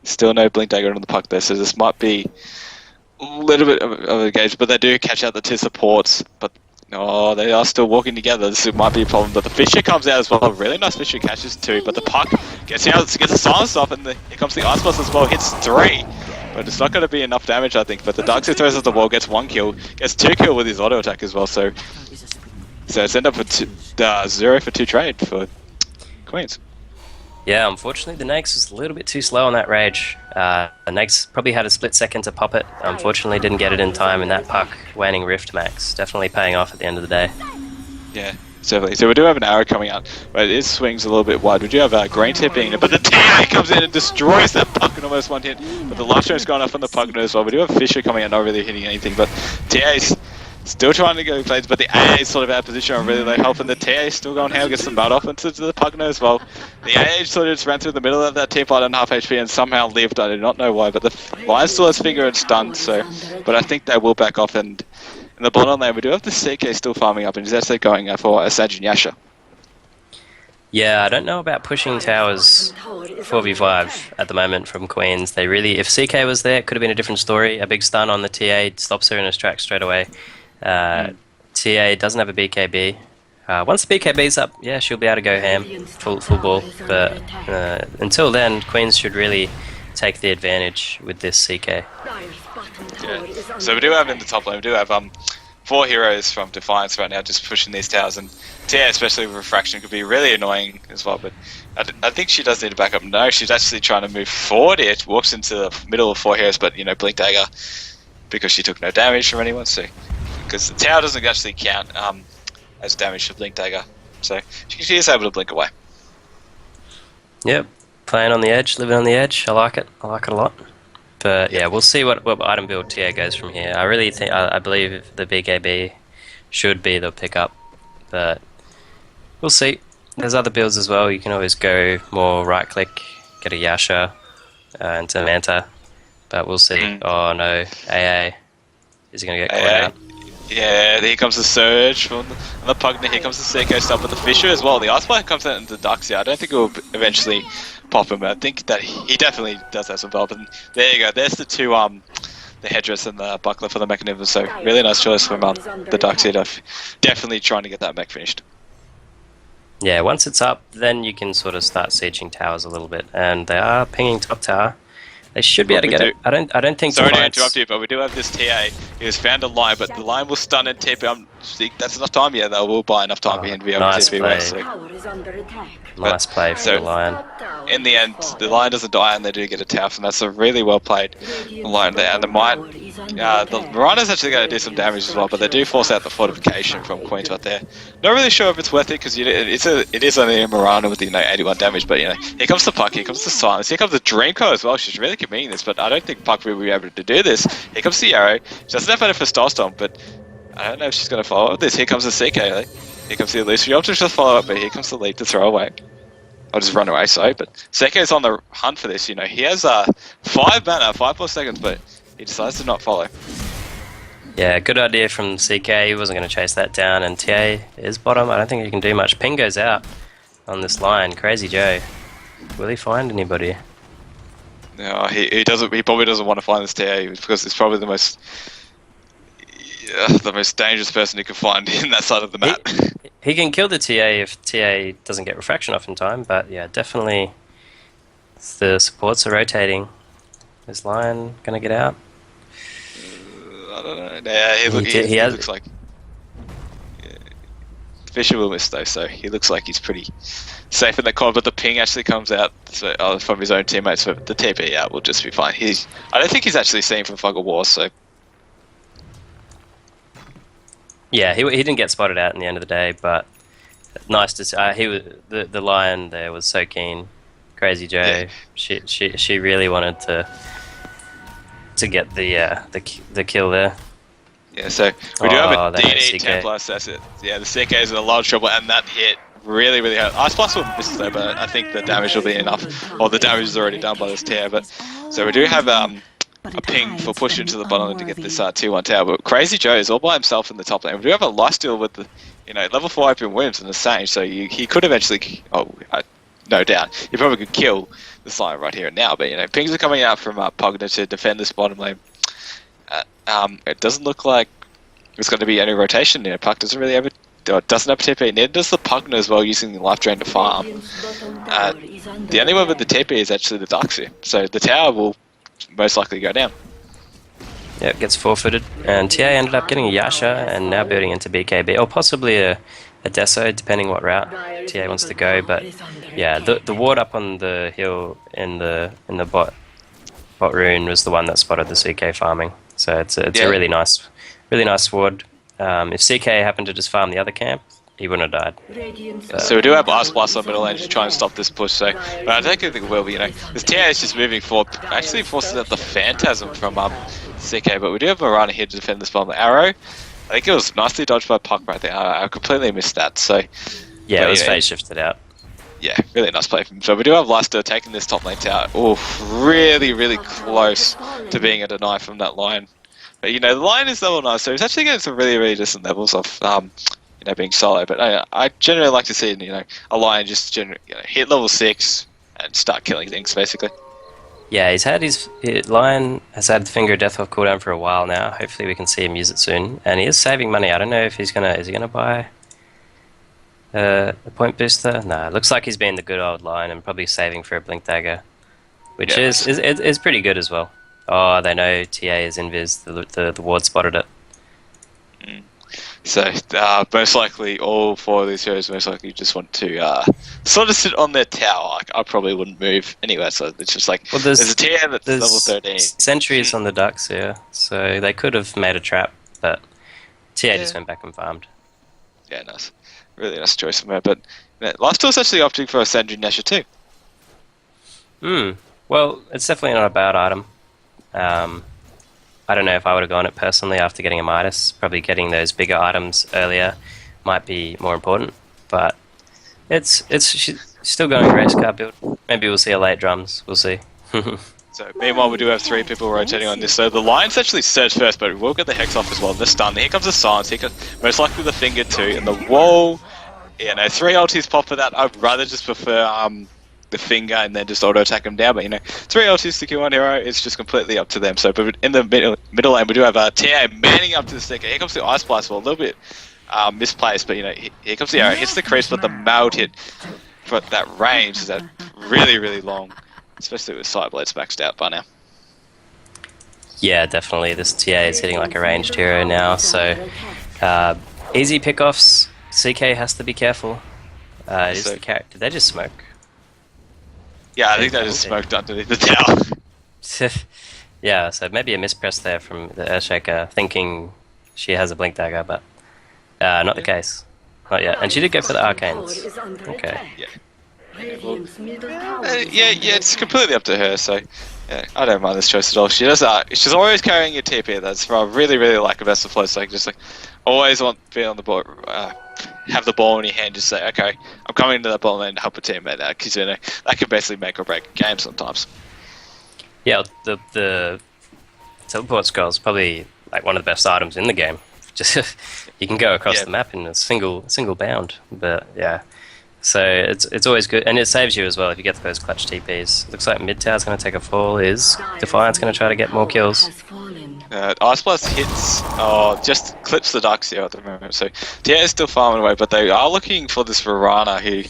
Still no Blink Dagger on the puck there, so this might be a little bit of a gauge, but they do catch out the two supports, but they are still walking together. This might be a problem, but the Fisher comes out as well. Really nice Fisher catches two, but the puck gets a silence off, and here comes the Ice Blast as well, hits 3. But it's not going to be enough damage, I think. But the Darkseid throws at the wall, gets 1 kill, gets 2 kill with his auto attack as well. So it's end up with 0 for 2 trade for Queens. Yeah, unfortunately the Nags was a little bit too slow on that rage. The Nags probably had a split second to pop it. Unfortunately didn't get it in time in that puck. Waning Rift Max. Definitely paying off at the end of the day. Yeah, certainly. So we do have an arrow coming out, but it swings a little bit wide. We do have green tipping, but the TA comes in and destroys that puck in almost 1 hit. But the life stream's gone off on the puck as well. We do have Fisher coming out, not really hitting anything, but TA's still trying to go plays, but the AA is sort of out of position on really low health, and the TA is still going ham, gets some mud off into the Pugno as well. The AA sort of just ran through the middle of that teamfight on half HP and somehow lived. I do not know why, but the Lion still has finger and stunned, but I think they will back off. And in the bottom lane, we do have the CK still farming up, and he's actually going for a Sajin Yasha. Yeah, I don't know about pushing towers 4v5 at the moment from Queens. They really, if CK was there, it could have been a different story. A big stun on the TA stops her in her track straight away. TA doesn't have a BKB. Once the BKB's up, yeah, she'll be able to go ham, full ball. But until then, Queens should really take the advantage with this CK. Yeah. So we do have in the top lane, we do have 4 heroes from Defiance right now just pushing these towers, and TA, especially with Refraction, could be really annoying as well, but I think she does need to back up. No, she's actually trying to move forward here, walks into the middle of 4 heroes, but Blink Dagger, because she took no damage from anyone, so because the tower doesn't actually count as damage for Blink Dagger, so she is able to blink away. Yep, playing on the edge, living on the edge. I like it a lot. But yeah, we'll see what item build TA goes from here. I really think, I believe the BKB should be the pickup, but we'll see. There's other builds as well. You can always go more right click, get a Yasha into Manta, but we'll see. Oh no, AA is going to get caught out. Yeah, here comes the Surge from the Pugna, here comes the CK stuff with the Fisher as well. The Ice Blast comes out into the Ducks. I don't think it will eventually pop him, but I think that he definitely does have some help. And there you go, there's the two, the headdress and the buckler for the mechanism. So really nice choice from the Ducks here, definitely trying to get that mech finished. Yeah, once it's up, then you can sort of start sieging towers a little bit, and they are pinging top tower. They should be able to get it. I don't think. Sorry to interrupt you, but we do have this TA. He has found a line, but the line will stun and TP. That's enough time. Yeah, they will buy enough time for him to be able to TP away. So. Nice play for the Lion. In the end, the Lion doesn't die, and they do get a tower, and that's a really well played Lion there. And the Mirana's actually going to do some damage as well, but they do force out the fortification from Queens right there. Not really sure if it's worth it because it is only a Mirana with 81 damage, but here comes the Puck, here comes the Silence, here comes the Dreamco as well. She's really committing this, but I don't think Puck will be able to do this. Here comes the Arrow. She doesn't have for Starstorm, but I don't know if she's going to follow up this. Here comes the CK. Here comes the Illusory Option to follow up, but here comes the lead to throw away. I'll just run away, sorry, but CK is on the hunt for this. He has 5 mana, 5 more seconds, but he decides to not follow. Yeah, good idea from CK. He wasn't going to chase that down, and TA is bottom. I don't think he can do much. Ping goes out on this line. Crazy Joe. Will he find anybody? No, he doesn't. He probably doesn't want to find this TA because it's probably the most dangerous person he can find in that side of the map. He can kill the TA if TA doesn't get refraction off in time, but yeah, definitely the supports are rotating. Is Lion going to get out? I don't know. Yeah, he looks like... Yeah. Fisher will miss though, so he looks like he's pretty safe in the corner, but the ping actually comes out from his own teammates, so the TP out will just be fine. I don't think he's actually seen from Fog of War, so... Yeah, he didn't get spotted out in the end of the day, but nice to see. The Lion there was so keen. Crazy Joe. Yeah. She really wanted to get the kill there. Yeah, so we do have a they hit DD CK. Templar, so that's it. Yeah, the CK is in a lot of trouble, and that hit really, really hurt. Ice Blast will miss though, but I think the damage will be enough. Or the damage is already done by this tower. But so we do have a ping for pushing to the bottom lane to get this 2-1 tower. But Crazy Joe is all by himself in the top lane. We do have a lifesteal with the level 4 open wounds and the same, so he could eventually. No doubt, he probably could kill the Slime right here and now. But pings are coming out from Pugna to defend this bottom lane. It doesn't look like there's going to be any rotation. Puck doesn't really have doesn't have TP. Neither does the Pugna as well, using the life drain to farm. The only one with the TP is actually the Darkseer, so the tower will most likely go down. Yeah, it gets forfeited, and TA ended up getting a Yasha and now building into BKB, or possibly a Deso, depending what route TA wants to go. But yeah, the ward up on the hill in the bot rune was the one that spotted the CK farming. So it's a really nice ward. If CK happened to just farm the other camp, he wouldn't have died. So we do have Ice Blast on middle lane to try and stop this push. So, but I don't think it will be. This TA is just moving forward. Actually forces out the Phantasm from CK, but we do have Mirana here to defend this bomb. Arrow, I think it was nicely dodged by Puck right there. I completely missed that. So yeah, it was phase shifted out. Yeah, really nice play from him. So we do have Leicester taking this top lane tower. Oh, really, really close to being a deny from that line. But the line is level 9, so he's actually getting some really, really decent levels of being solo. But I generally like to see a line just hit level 6 and start killing things basically. Yeah, his line has had Finger of Death off cooldown for a while now. Hopefully we can see him use it soon. And he is saving money. I don't know if is he gonna buy a point booster? No, it looks like he's been the good old line and probably saving for a Blink Dagger, which is pretty good as well. Oh, they know TA is invis. The ward spotted it. So most likely all 4 of these heroes most likely just want to sort of sit on their tower. I probably wouldn't move anywhere, so it's just like there's a TA that's level 13. Sentries on the ducks here, so they could have made a trap, but TA just went back and farmed. Yeah, nice. Really nice choice from her. But Lifesteal's actually opting for a Sandry Nesher too. Well, it's definitely not a bad item. I don't know if I would have gone it personally after getting a Midas. Probably getting those bigger items earlier might be more important. But she's still going Grace card build. Maybe we'll see a late drums. We'll see. So meanwhile, we do have 3 people rotating on this. So the Lion's actually surge first, but we will get the Hex off as well. The stun. Here comes the Silence. Here comes most likely the Finger too. And the Wall. 3 ultis pop for that. I'd rather just prefer the Finger and then just auto attack him down. But 3 ultis to kill one hero. It's just completely up to them. So, but in the middle lane, we do have TA manning up to the sticker. Here comes the Ice Blast. Well, a little bit misplaced, but here comes the arrow. Hits the crease, but the meld hit for that range is that really, really long. Especially with Sideblades maxed out by now. Yeah, definitely. This TA is hitting like a ranged hero now, so easy pickoffs. CK has to be careful. Is the character? Did they just smoke? Yeah, I think they just smoked underneath the tower. Yeah, so maybe a mispress there from the Earthshaker, thinking she has a Blink Dagger, but not the case. Not yet. And she did go for the Arcanes. Okay. Yeah. It's completely up to her. So, I don't mind this choice at all. She's always carrying a TP. That's what I really, really like about the flow. So, always want to be on the ball, have the ball in your hand. Just say, okay, I'm coming into that ball and help a teammate out because that can basically make or break a game sometimes. Yeah, the teleport scroll is probably like one of the best items in the game. Just you can go across the map in a single bound. But yeah. So it's always good, and it saves you as well if you get those clutch TPs. Looks like mid tower's going to take a fall. Is Defiance going to try to get more kills? Ice Blast hits, just clips the Darkseer at the moment. So TA is still farming away, but they are looking for this Varana who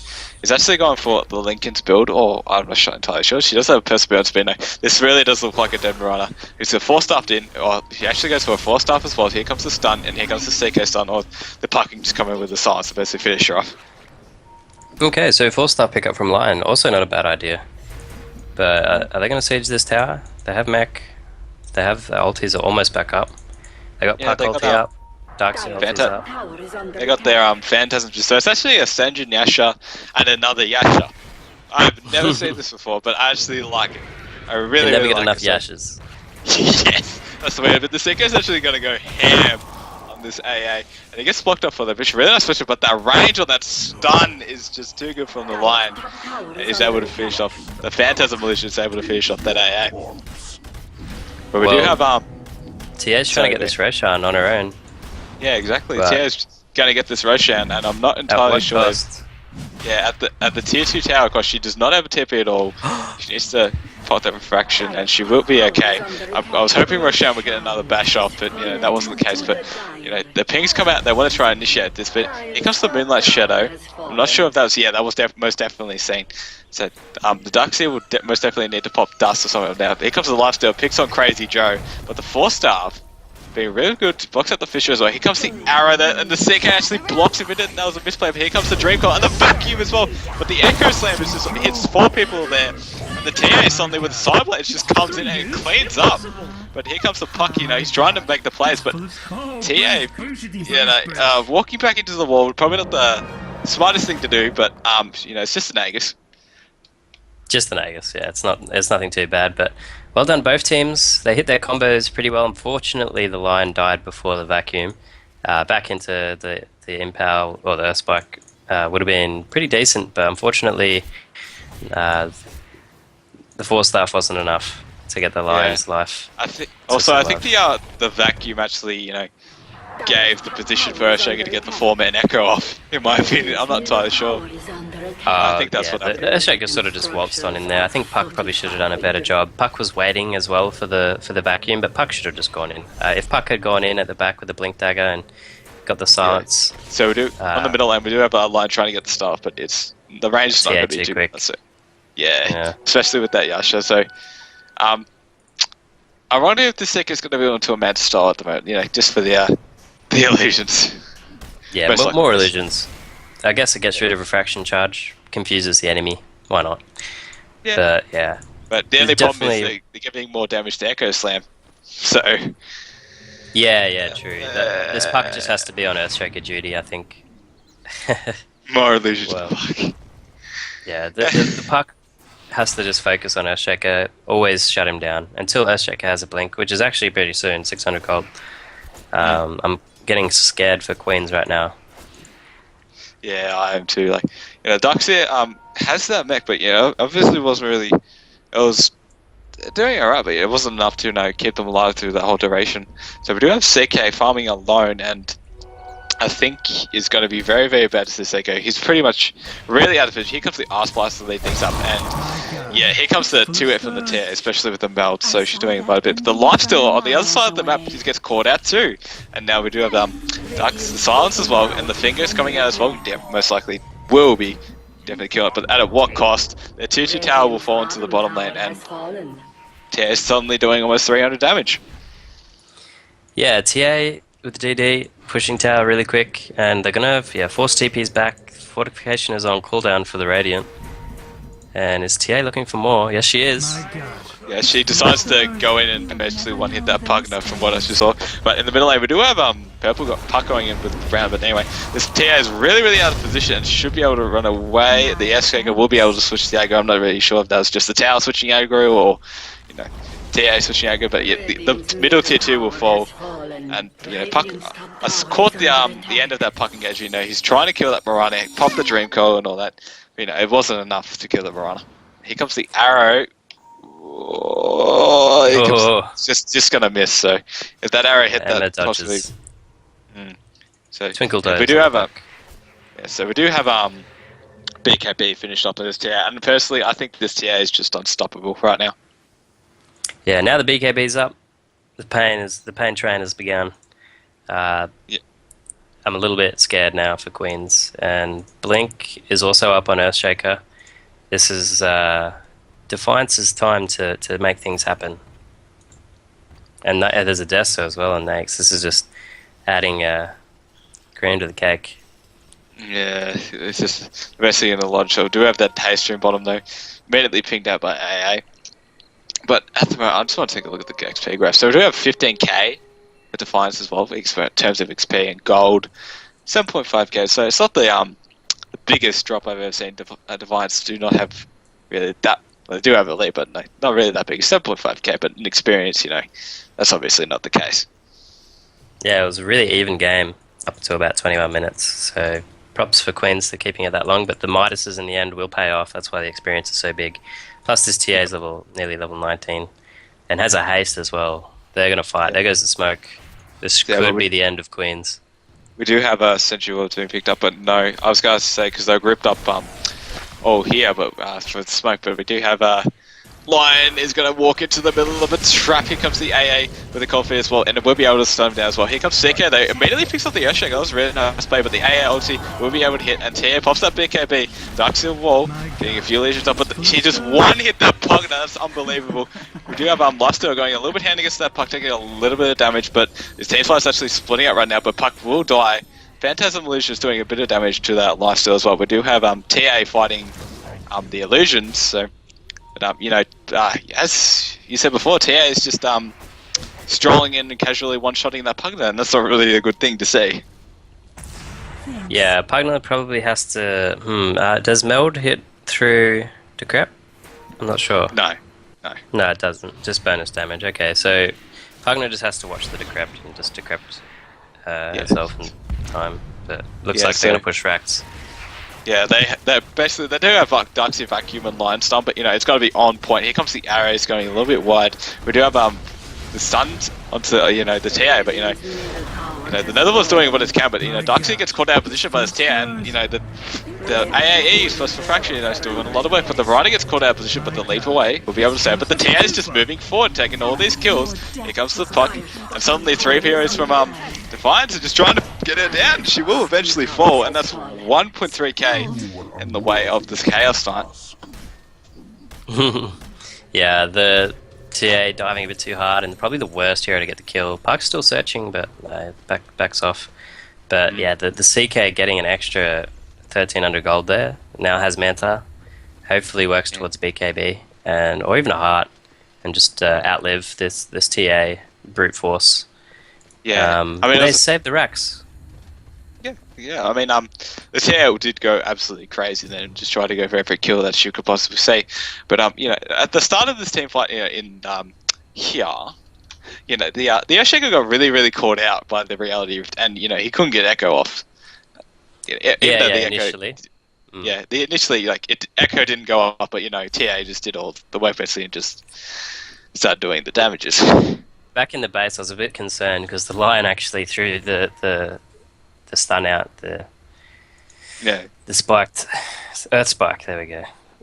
is actually going for the Lincoln's build, or I'm not entirely sure. She does have a Perseverance Spinner. This really does look like a dead Varana. It's a 4-staffed in, or he actually goes for a 4-staff as well. Here comes the stun, and here comes the CK stun, or the Pucking just come in with the Silence to basically finish her off. Okay, so 4-star pickup from Lion, also not a bad idea. But are they going to siege this tower? They have mech, they have ultis are almost back up. They got Puck ulti up, Darkseer ulti up. They got their Phantasm, so it's actually a Sanjin Yasha and another Yasha. I've never seen this before, but I actually like it. I really, you never really get like enough it. Yashas. Yes, that's the way. But the Seiko's actually going to go ham on this AA, and he gets blocked up for the Bishop. Really nice switch, but that range on that stun is just too good from the line. He's able to finish off. The Phantasm Militia is able to finish off that AA. But we do have TA's trying to get this Roshan on her own. Yeah, exactly. But TA's going to get this Roshan, and I'm not entirely sure. Cost? Yeah, at the tier 2 tower, because she does not have a TP at all. She needs to pop that refraction, and she will be okay. I was hoping Roshan would get another bash off, but that wasn't the case. But the pings come out, they want to try and initiate this, but here comes the Moonlight Shadow. I'm not sure if that was that was most definitely seen. So the Darkseer will most definitely need to pop dust or something now. Here comes the Lifesteal, picks on Crazy Joe, but the 4-star being really good to box out the Fisher as well. Here comes the arrow and the CK actually blocks him in it, and that was a misplay. But here comes the Dream Call and the vacuum as well. But the Echo Slam is just hits 4 people there. And the TA suddenly with the Side Blades just comes in and cleans up. But here comes the Puck, he's trying to make the plays, but TA, walking back into the wall, probably not the smartest thing to do, but it's just an Aegis. Just an Aegis, yeah. It's nothing too bad, but well done both teams. They hit their combos pretty well. Unfortunately, the Lion died before the vacuum. Back into the Impal or the Earthspike would have been pretty decent, but unfortunately, the 4-star wasn't enough to get the Lion's life. I think the vacuum actually, gave the position for Earthshaker to get the 4-man Echo off. In my opinion, I'm not entirely sure. I think that's what happened. The Earthshaker sort of just waltzed on in there. I think Puck probably should have done a better job. Puck was waiting as well for the vacuum, but Puck should have just gone in. If Puck had gone in at the back with the Blink Dagger and got the silence. Yeah. So we do on the middle lane. We do have a line trying to get the staff, but the range is not going to be too quick. So, yeah, especially with that Yasha. So, I wonder if the Sick is going to be onto a mad style at the moment. Just for the illusions. Yeah, more illusions. I guess it gets rid of refraction charge, confuses the enemy. Why not? Yeah. But yeah. But the only problem is they're giving more damage to Echo Slam. So. Yeah, true. This Puck just has to be on Earthshaker duty, I think. More illusions. Puck. Yeah, the Puck has to just focus on Earthshaker. Always shut him down until Earthshaker has a blink, which is actually pretty soon. 600 gold. I'm getting scared for Queens right now. Yeah, I am too. Darkseer has that mech, but obviously wasn't really. It was doing alright, but it wasn't enough to keep them alive through that whole duration. So we do have CK farming alone, and I think is going to be very, very bad to Seiko. He's pretty much really out of it. Here comes the Arse Blast to lead things up, and here comes the 2-F from the tier, especially with the meld, so she's doing quite a bit. But the Lifesteal on the other side of the map just gets caught out too. And now we do have the Silence as well, and the Fingers coming out as well. Yeah, most likely will be definitely kill it, but at what cost? Their 2-2 tower will fall into the bottom lane, and TA is suddenly doing almost 300 damage. Yeah, TA with the DD pushing tower really quick, and they're gonna force TPs back. Fortification is on cooldown for the Radiant. And is TA looking for more? Yes, she is. Yeah, she decides to go in and basically one-hit that Pugner from what I just saw. But in the middle lane, we do have Purple got Puck going in with Brown. But anyway, this TA is really, really out of position and should be able to run away. The S-Shaker will be able to switch the aggro. I'm not really sure if that was just the tower switching aggro or, TA switching aggro. But yeah, the middle tier 2 will fall. And Puck, I caught the end of that Puck engage. He's trying to kill that Mirana, pop the Dream Coil and all that. It wasn't enough to kill the Mirana. Here comes the arrow. Just gonna miss. So if that arrow hit that, possibly. So Twinkle we do have BKB finished up with this tier, and personally, I think this tier is just unstoppable right now. Yeah, now the BKB's up. The pain train has begun. I'm a little bit scared now for Queens, and Blink is also up on Earthshaker. This is Defiance's time to make things happen. And there's a Desto as well on Nax. This is just adding cream to the cake. Yeah, it's just messing in the launch. So we do have that taste stream bottom though, immediately pinged out by AA. But at the moment, I just want to take a look at the XP graph. So we do have 15k for Defiance as well, in terms of XP and gold, 7.5k. So it's not the biggest drop I've ever seen. Defiance do not have really that Well, they do have a lead, but no, not really that big. 7.5k, but in experience, that's obviously not the case. Yeah, it was a really even game up to about 21 minutes. So props for Queens for keeping it that long, but the Midases in the end will pay off. That's why the experience is so big. Plus this TA is nearly level 19 and has a haste as well. They're going to fight. There goes the smoke. This could be the end of Queens. We do have a Century World being picked up, but no, I was going to say because they're grouped up all here, but for the smoke, but we do have Lion is going to walk into the middle of a trap. Here comes the AA with a coffee as well, and it will be able to stun him down as well. Here comes CK, though. Immediately picks up the Earthshake. That was really nice play, but the AA ulti will be able to hit, and TA pops that BKB. Dark Steel Wall, getting a few lesions up, but she just one-hit that Pug. That's unbelievable. We do have Lifesteal going a little bit hand against that Puck, taking a little bit of damage, but his team fight is actually splitting up right now, but Puck will die. Phantasm Illusion is doing a bit of damage to that Lifesteal as well. We do have TA fighting the Illusions, so... But, as you said before, TA is just strolling in and casually one-shotting that Pugna, and that's not really a good thing to see. Yeah, Pugna probably has to... does Meld hit through Decrep? I'm not sure. No, it doesn't. Just bonus damage. Okay, so Pugna just has to watch the Decrep and just Decrep herself in time. But looks like they're going to push Racks. Yeah, they do have Darkseid Vacuum and Lion Stun, but it's got to be on point. Here comes the arrows going a little bit wide. We do have the stuns onto the TA, but the Netherworld's doing what it can, but Darkseid gets caught out of position by this TA, and the AAE first for Fraction is doing a lot of work, but the Rider gets caught out of position, but the leap away will be able to save. But the TA is just moving forward, taking all these kills. Here comes the Puck, and suddenly 3 heroes from Defiance are just trying to get her down. She will eventually fall, and that's 1.3k in the way of this Chaos Knight. Yeah, the TA diving a bit too hard, and probably the worst hero to get the kill. Puck's still searching, but backs off. But yeah, the CK getting an extra 1300 gold there, now has Manta, hopefully works towards BKB, or even a heart, and just outlive this TA brute force. Yeah, they saved the Racks. Yeah. I mean, the TA did go absolutely crazy then, and just try to go for every kill that she could possibly see. But at the start of this team fight, in here, the Earthshaker got really, really caught out by the reality rift, and he couldn't get Echo off. Initially. Yeah, initially Echo didn't go off, but TA just did all the work basically and just started doing the damages. Back in the base, I was a bit concerned because the Lion actually threw the stun out, the spiked Earth Spike. There we go.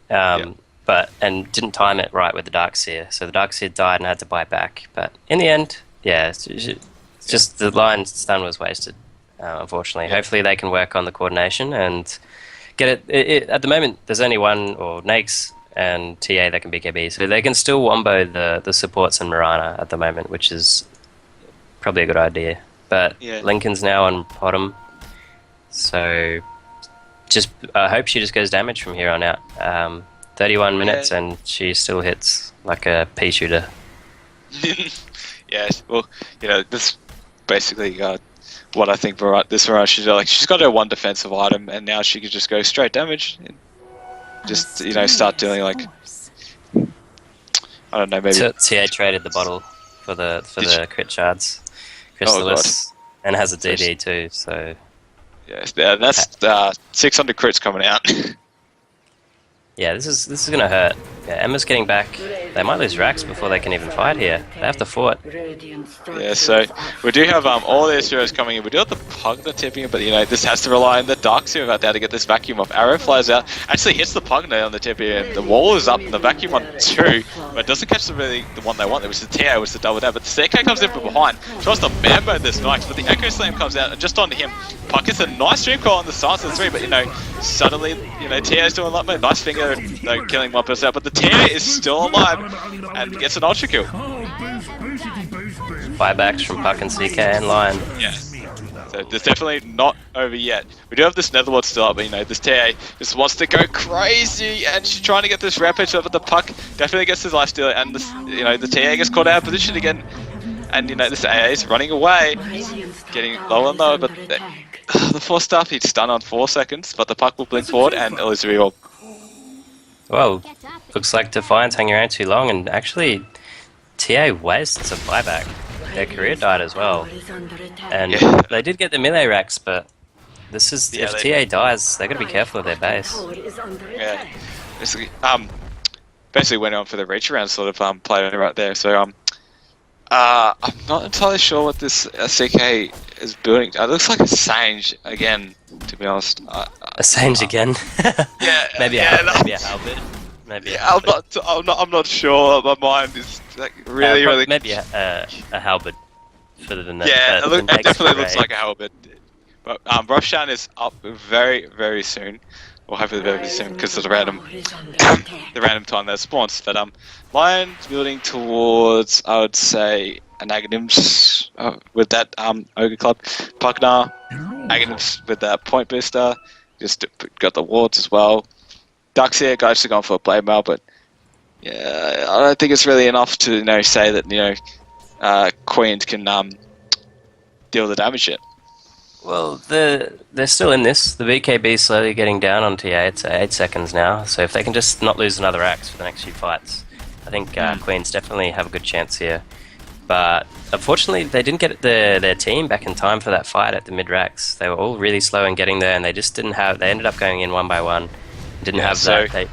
And didn't time it right with the Darkseer, so the Darkseer died and had to buy back. But in the end, it's just the Lion's stun was wasted. Unfortunately, hopefully they can work on the coordination and get it. At the moment, there's only one, or Nakes and TA that can BKB, so they can still wombo the supports and Mirana at the moment, which is probably a good idea. But Lincoln's now on bottom, so just I hope she just goes damage from here on out. 31 minutes and she still hits like a pea shooter. Well, this basically what I think this Mirana should do. She's got her one defensive item, and now she could just go straight damage. And just start doing I don't know, maybe TA traded the bottle for the crit shards. Chrysalis, and has a DD too, so that's 600 crits coming out. Yeah, this is gonna hurt. Yeah, Emma's getting back. They might lose Rax before they can even fight here. They have to fort. Yeah, so we do have all these heroes coming in. We do have the Pugna tipping it, but this has to rely on the Darkseer out there to get this vacuum off. Arrow flies out, actually hits the Pugna on the tip here, and the wall is up and the vacuum on 2, but it doesn't catch the one they want, which is the TA, which is the double down. But the CK comes in from behind, tries to bambo this Knight, but the Echo Slam comes out, and just onto him, Puck gets a nice stream call on the stance of the 3, but suddenly, TA's doing a lot more. Nice finger, killing one person out, but the TA is still alive and gets an ultra kill. Buybacks from Puck and CK and Lion. Yes. So it's definitely not over yet. We do have this Netherworld still up, but this TA just wants to go crazy, and she's trying to get this rampage up, but the Puck definitely gets his life steal, and this, the TA gets caught out of position again, and this AA is running away, getting lower and lower, but the 4-star he'd stun on 4 seconds, but the Puck will blink forward and Elizabeth will. Well, looks like Defiance hanging around too long, and actually, TA wastes a buyback. Their career died as well, and Yeah. they did get the melee racks, but this is Yeah, if they- TA dies, they got to be careful of their base. Yeah. Basically went on for the reach around sort of play right there. So I'm not entirely sure what this CK is building. It looks like a Sange again, to be honest. A Sange again. Yeah, maybe yeah, maybe a Halberd. Maybe. Yeah, I'm not sure. My mind is like really. Maybe a Halberd. Further than that. Yeah, than it definitely X-ray. looks like a halberd. But Roshan is up very soon, or hopefully very soon because of the random time that spawns. But Lion's building towards, I would say, an Aghanims with that Ogre Club, Pugna, Aghanims with that point booster. Just got the wards as well. Ducks here, guys are going for a blade mail, but yeah, I don't think it's really enough to say that Queens can deal the damage yet. Well, they're still in this. The BKB is slowly getting down on TA. It's 8 seconds now, so if they can just not lose another axe for the next few fights, I think Queens definitely have a good chance here. But unfortunately, they didn't get their team back in time for that fight at the mid racks. They were all really slow in getting there, and they just didn't have. They ended up going in one by one. Didn't have that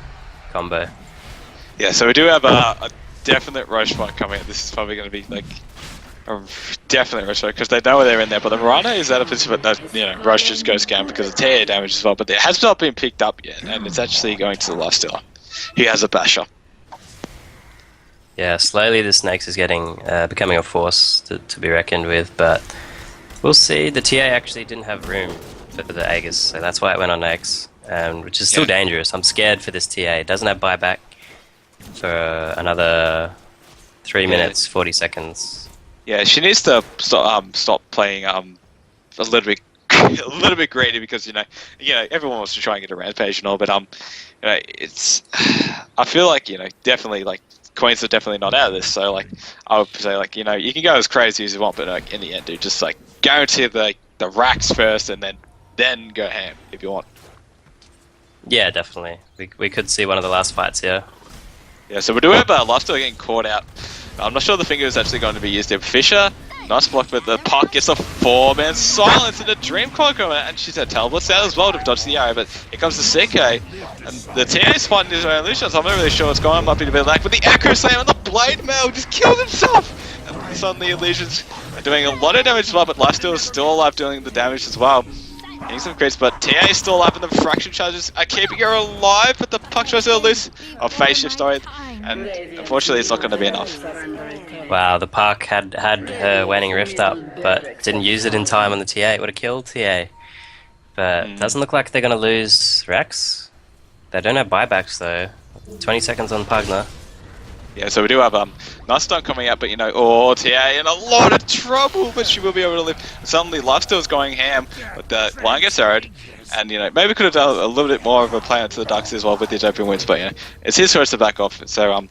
combo. Yeah, so we do have a definite rush fight coming up. This is probably going to be like a definite rush fight because they know they're in there. But the Mirana is at a position that rush just goes down because of tear damage as well. But it has not been picked up yet, and it's actually going to the lifestealer. He has a basher. Yeah, slowly the Snakes is getting becoming a force to be reckoned with, but we'll see. The TA actually didn't have room for the Aegis, so that's why it went on X, which is still dangerous. I'm scared for this TA. It doesn't have buyback for another 3 minutes, 40 seconds. Yeah, she needs to stop playing a little bit greedy because everyone wants to try and get a rampage and all, but it's I feel like definitely Queens are definitely not out of this, so I would say you can go as crazy as you want, but in the end, dude, just guarantee the racks first and then go ham if you want. Yeah, definitely. We could see one of the last fights here. Yeah, so we do have Lifesteal getting caught out. I'm not sure the finger is actually going to be used there. Fisher, nice block, but the puck gets a 4-man silence and a Dream Cloak on it, and she's had teleports out as well to dodge the arrow, but here comes the CK, and the TA's fighting his own illusion, so I'm not really sure what's going on, might be a bit lack, but the Acro Slam and the Blade Mail just kills himself! And suddenly Illusions are doing a lot of damage as well, but Lifesteal is still alive doing the damage as well. Getting some crits, but TA is still alive, and the fraction charges are keeping her alive, but the puck tries to loose. Phase shift, sorry, and unfortunately it's not going to be enough. Wow, the Park had her Waning Rift up, but didn't use it in time on the TA. It would have killed TA. But it doesn't look like they're going to lose Rex. They don't have buybacks though. 20 seconds on Pugna. Yeah, so we do have nice stunt coming out, but TA in a lot of trouble, but she will be able to live. Suddenly Lifesteal's going ham, but the line gets arrowed, and maybe we could have done a little bit more of a play onto the Ducks as well with these open wins, but it's his choice to back off. So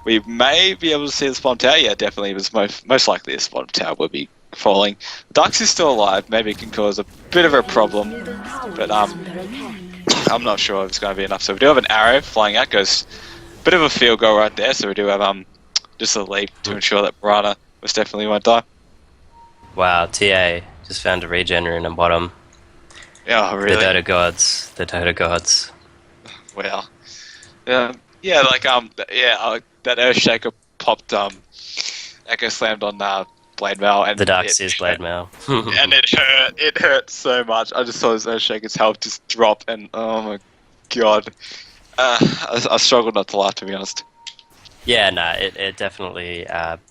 we may be able to see the spawn tower. Yeah, definitely. It was most likely the spawn tower will be falling. Ducks is still alive. Maybe it can cause a bit of a problem, but I'm not sure if it's going to be enough. So we do have an arrow flying out. Goes a bit of a field goal right there. So we do have just a leap to ensure that Mirana most definitely won't die. Wow, TA just found a regen rune on bottom. Yeah, really. The Dota gods. The Dota gods. Wow. Yeah, that Earthshaker popped Echo Slammed on Blade Mail, and The Ducks is Blade Mail. and it hurt so much. I just saw this Earthshaker's health just drop, and oh my god, I struggled not to laugh, to be honest. Yeah, no, it definitely.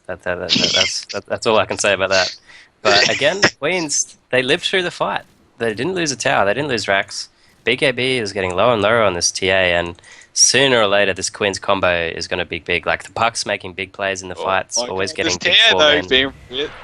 That's all I can say about that. But again, Queens, they lived through the fight. They didn't lose a tower. They didn't lose Rax. BKB is getting lower and lower on this TA, and sooner or later, this Queen's combo is going to be big. Like the Puck's making big plays in the fights, always getting big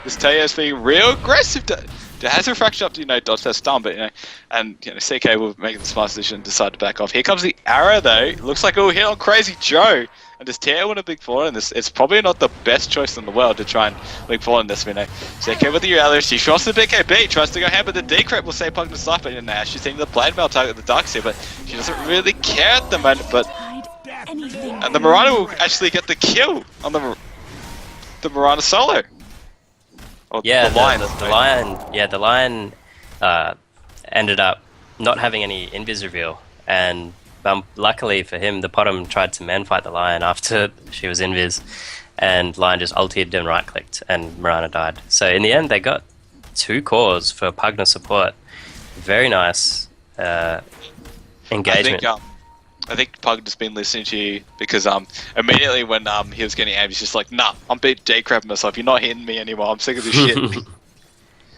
This TA is being real aggressive. It has a fraction up to dodge that stun, but and CK will make the smart decision and decide to back off. Here comes the arrow though. Looks like it will hit on Crazy Joe. And does TA want a big fall in this? It's probably not the best choice in the world to try and big fall in this. CK with the arrow, she shots the BKB, tries to go ham, but the decrypt will say Pug to snipe, and now she's seeing the Blade Mail target the Ducks here, but she doesn't really care at the moment. But And the Mirana will actually get the kill on the Mirana solo. Or Yeah, the Lion. the Lion. Yeah, the Lion ended up not having any invis reveal, and luckily for him, the Potom tried to man fight the Lion after she was invis, and Lion just ulted and right clicked, and Mirana died. So in the end, they got 2 cores for Pugna support. Very nice engagement. I think Pug has been listening to you because immediately when he was getting aimed, he's just like, nah, I'm beat J-crabbing myself. You're not hitting me anymore. I'm sick of this shit.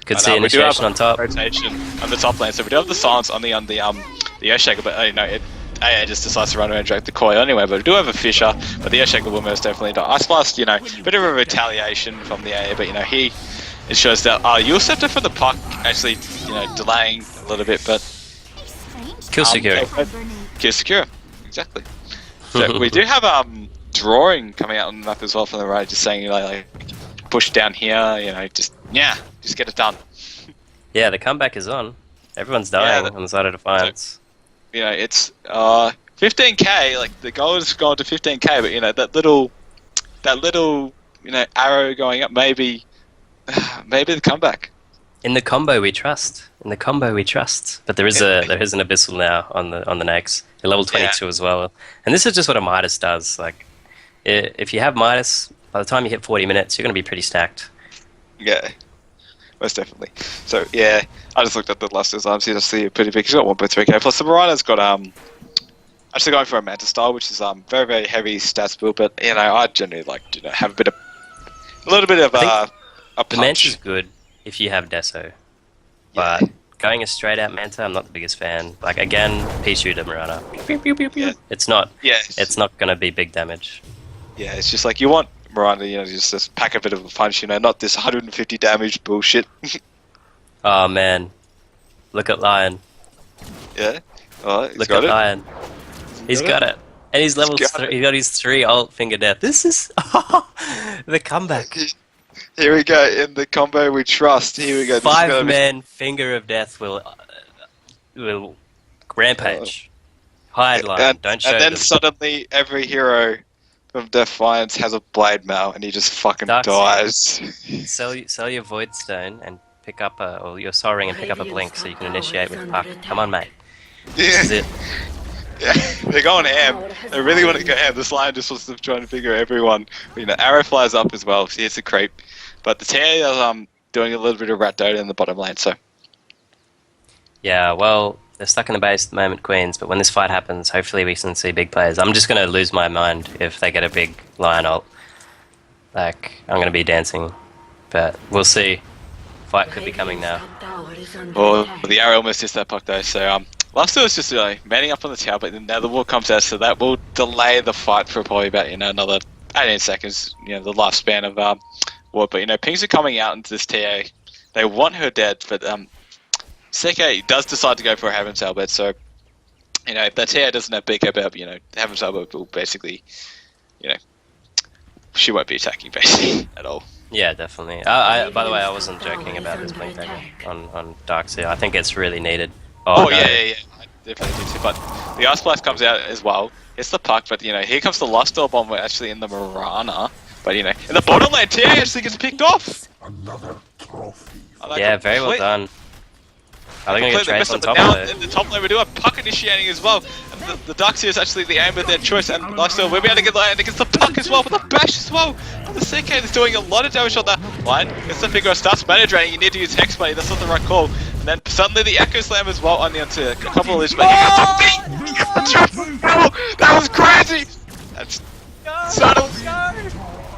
Could see initiation on top. Rotation on the top lane, so we do have the silence on the Earthshaker, but AA just decides to run around and drag the coil anyway. But we do have a Fisher, but the Earthshaker will most definitely die. Ice Blast, bit of a retaliation from the AA, but it shows that you'll scepter for the puck, actually, delaying a little bit, but Kill secure. Kill secure, exactly. So we do have drawing coming out on the map as well from the right, just saying like push down here, just get it done. Yeah, the comeback is on. Everyone's dying on the side of Defiance. So, it's 15k. Like the goal is going to 15k, but that little arrow going up, maybe the comeback. In the combo we trust. But there is an abyssal now on the Nags. They're level 22 as well. And this is just what a Midas does. Like, if you have Midas, by the time you hit 40 minutes, you're going to be pretty stacked. Yeah, most definitely. So yeah, I just looked at the Luster's arms here to see pretty big. He's got 1.3k. Plus the Marana's got actually going for a Manta style, which is very very heavy stats build. But I generally like to have a little bit of a punch. The Manta's good if you have Deso, but going a straight out Manta, I'm not the biggest fan. Like again, Pichu to Marana. Yeah. It's not. Yeah. It's not going to be big damage. Yeah, it's just like you want Miranda, just pack a bit of a punch, not this 150 damage bullshit. Oh man, look at Lion. Yeah. Oh, look at Lion. He's got it, and he's level 3. He got his 3 ult finger death. This is the comeback. Here we go in the combo we trust. Here we go. 5-man finger of death will rampage. Hide Lion. Don't show them. And then them. suddenly every hero from Defiance has a blade mail, and he just fucking dies. Sell your Void Stone and pick up or your Soul Ring and pick up a Blink so you can initiate with Puck. Come on, mate. Yeah. This is it. Yeah, they're going ham. They really want to go ham. This Lion just wants to try and figure everyone. Arrow flies up as well. So it's a creep. But the TA is doing a little bit of rat dota in the bottom lane. So yeah, well, they're stuck in the base at the moment, Queens. But when this fight happens, hopefully we can see big players. I'm just gonna lose my mind if they get a big Lion ult. Like I'm gonna be dancing, but we'll see. Fight could be coming now. Well, the arrow almost hits that puck though. So Luster is just manning up on the tower, but then now the wall comes out, so that will delay the fight for probably about another 18 seconds. The lifespan of war. But pings are coming out into this TA. They want her dead, but Seke does decide to go for a Heaven Sailbird. So if that TA doesn't have big up, Heaven Sailbird will basically, she won't be attacking basically at all. Yeah, definitely. By the way, I wasn't joking about this blink dagger on Darkseer. I think it's really needed. Oh no. yeah. I definitely do too. But the Ice Blast comes out as well. It's the puck, but here comes the Lifesteal Bomb actually in the Marana. But in the bottom lane, TA actually gets picked off. Another trophy. Yeah, very well done. Are they going to get traced on top of it? In the top lane, we do have puck initiating as well. And the Darkseer is actually the aim of their choice, and Lifesteal will be able to get the land against the puck as well, with the bash as well. And the CK is doing a lot of damage on that line. It's the figure starts mana draining. You need to use Hex Money. That's not the right call. And then suddenly the Echo Slam as well, only onto a couple of leads. But that was crazy! That's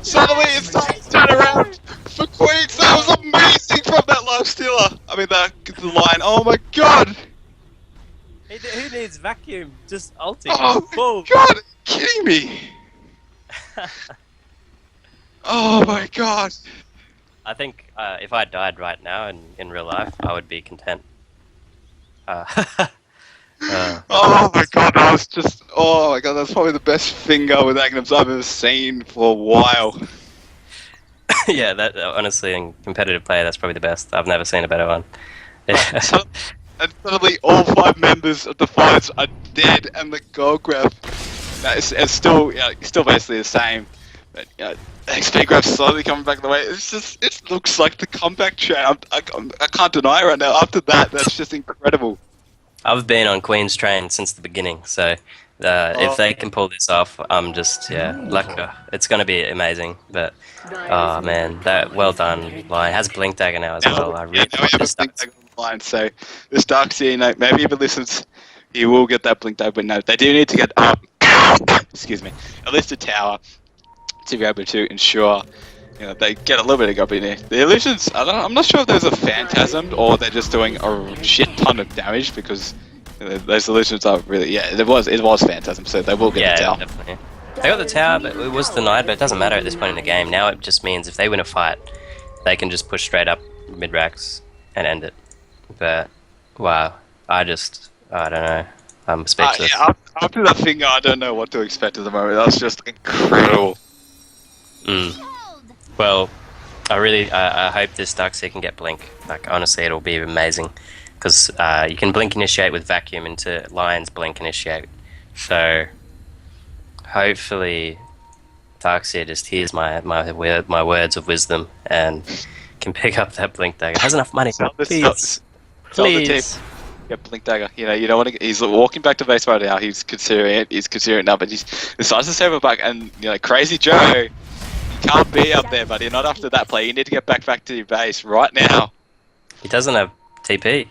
suddenly it starts to turn around for Queens. That was amazing from that Lifestealer. I mean, the line. Oh my god! Who needs vacuum? Just ulting. Oh my god! Are you kidding me? Oh my god! I think if I died right now in real life, I would be content. Oh my god, that was just... Oh my god, that's probably the best finger with Agnums I've ever seen for a while. Yeah, that honestly, in competitive play, that's probably the best. I've never seen a better one. And suddenly all 5 members of Defiance are dead and the gold grab No, it's still still basically the same. But XP grab's slowly coming back the way. It looks like the comeback train. I can't deny it right now. After that, that's just incredible. I've been on Queen's train since the beginning, so if they can pull this off, I'm just it's going to be amazing. But oh man, that well done line has Blink Dagger now as well. I really now we have this a Blink Dagger on the line. So this Darkseer, maybe if it listens, he will get that Blink Dagger. But no, they do need to get up. Excuse me, at least a tower to be able to ensure they get a little bit of gob in there. The illusions, I'm not sure if there's a phantasm or they're just doing a shit ton of damage because those illusions are really it was phantasm, so they will get the tower. Definitely. They got the tower, but it was denied. But it doesn't matter at this point in the game. Now it just means if they win a fight, they can just push straight up mid racks and end it. But wow, I don't know. I'm speechless. After that finger, I don't know what to expect at the moment. That's just incredible. Well, I hope this Darkseer can get Blink. Like, honestly, it'll be amazing. Because you can Blink Initiate with Vacuum into Lion's Blink Initiate. So, hopefully, Darkseer just hears my words of wisdom and can pick up that Blink Dagger. Has enough money. Please. Get Blink Dagger. You don't want to. He's walking back to base right now. He's considering it. He's considering it now, but he decides to save it back. And Crazy Joe, you can't be up there, buddy. Not after that play. You need to get back to your base right now. He doesn't have TP.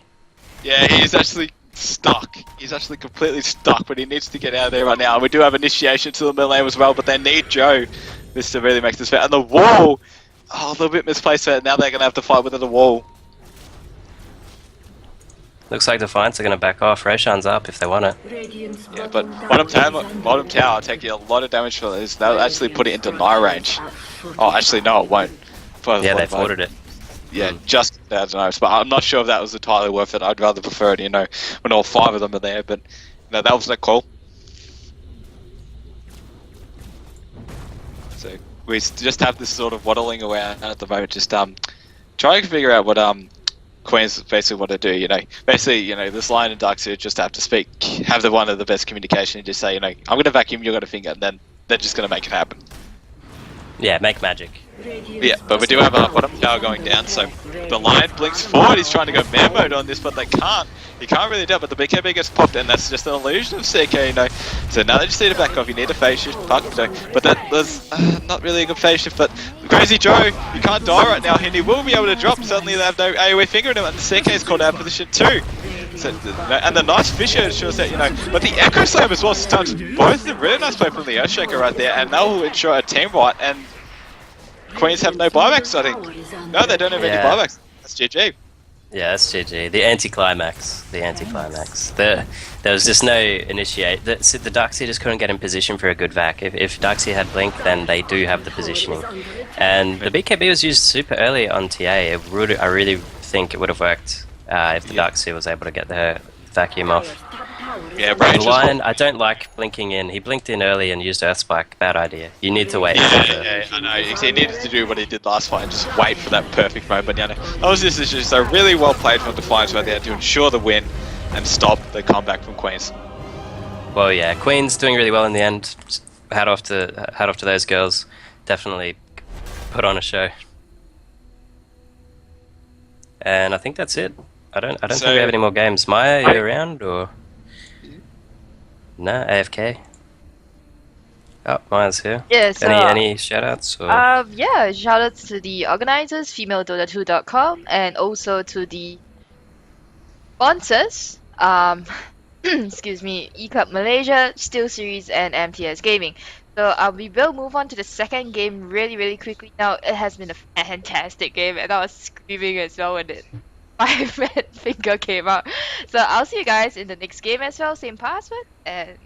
Yeah, he's actually stuck. He's actually completely stuck, but he needs to get out of there right now. And we do have initiation to the melee as well, but they need Joe. This to really make this fair. And the wall, a little bit misplaced there. Now they're gonna have to fight within the wall. Looks like Defiance are going to back off. Roshan's up if they want it. Yeah, but bottom tower taking a lot of damage for this. They'll actually put it into nigh range. Oh, actually, no, it won't. Yeah, they've ordered it. Yeah, just out of knives. But I'm not sure if that was entirely worth it. I'd rather prefer it, when all 5 of them are there. But, that was that call. So, we just have this sort of waddling around at the moment, just trying to figure out what Queen's basically what to do, Basically, this Lion and Darkseer just have to have one of the best communication and just say, I'm going to vacuum, you're going to finger, and then they're just going to make it happen. Yeah, make magic. Yeah, but we do have a bottom tower going down, so the Lion blinks forward. He's trying to go man mode on this, but they can't. He can't really do it, but the BKB gets popped, and that's just an illusion of CK, So now they just need to back off. You need a phase shift, but that was not really a good phase shift. But Crazy Joe, you can't die right now, and he will be able to drop. Suddenly they have no AoE finger in him, and the CK is called out of position too. So, and the nice Fisher ensures that, but the Echo Slam as well stuns both. The really nice play from the Earthshaker right there, and that will ensure a team wipe, and Queens have no buybacks, I think. No, they don't have any buybacks. That's GG. Yeah, that's GG. The anticlimax. There was just no initiate. The Darkseer just couldn't get in position for a good vac. If Darkseer had Blink, then they do have the positioning. And the BKB was used super early on TA. I really think it would have worked if the Darkseer was able to get the vacuum off. Yeah, The Lion, I don't like blinking in. He blinked in early and used Earth Spike. Bad idea. You need to wait. Yeah, I know. He needed to do what he did last fight and just wait for that perfect moment. That was just so really well played from Defiance right there to ensure the win and stop the comeback from Queens. Well, yeah, Queen's doing really well in the end. Hat off to those girls. Definitely put on a show. And I think that's it. I don't think we have any more games. Maya, are you around or? No, AFK. Oh, Maya's here. Yeah, so, any shoutouts? Or? Yeah, shoutouts to the organizers, FemaleDota2.com, and also to the sponsors, excuse me, eCup Malaysia, SteelSeries, and MTS Gaming. So we will move on to the second game really quickly. Now, it has been a fantastic game, and I was screaming as well when it 5-red finger came out. So I'll see you guys in the next game as well, same password, and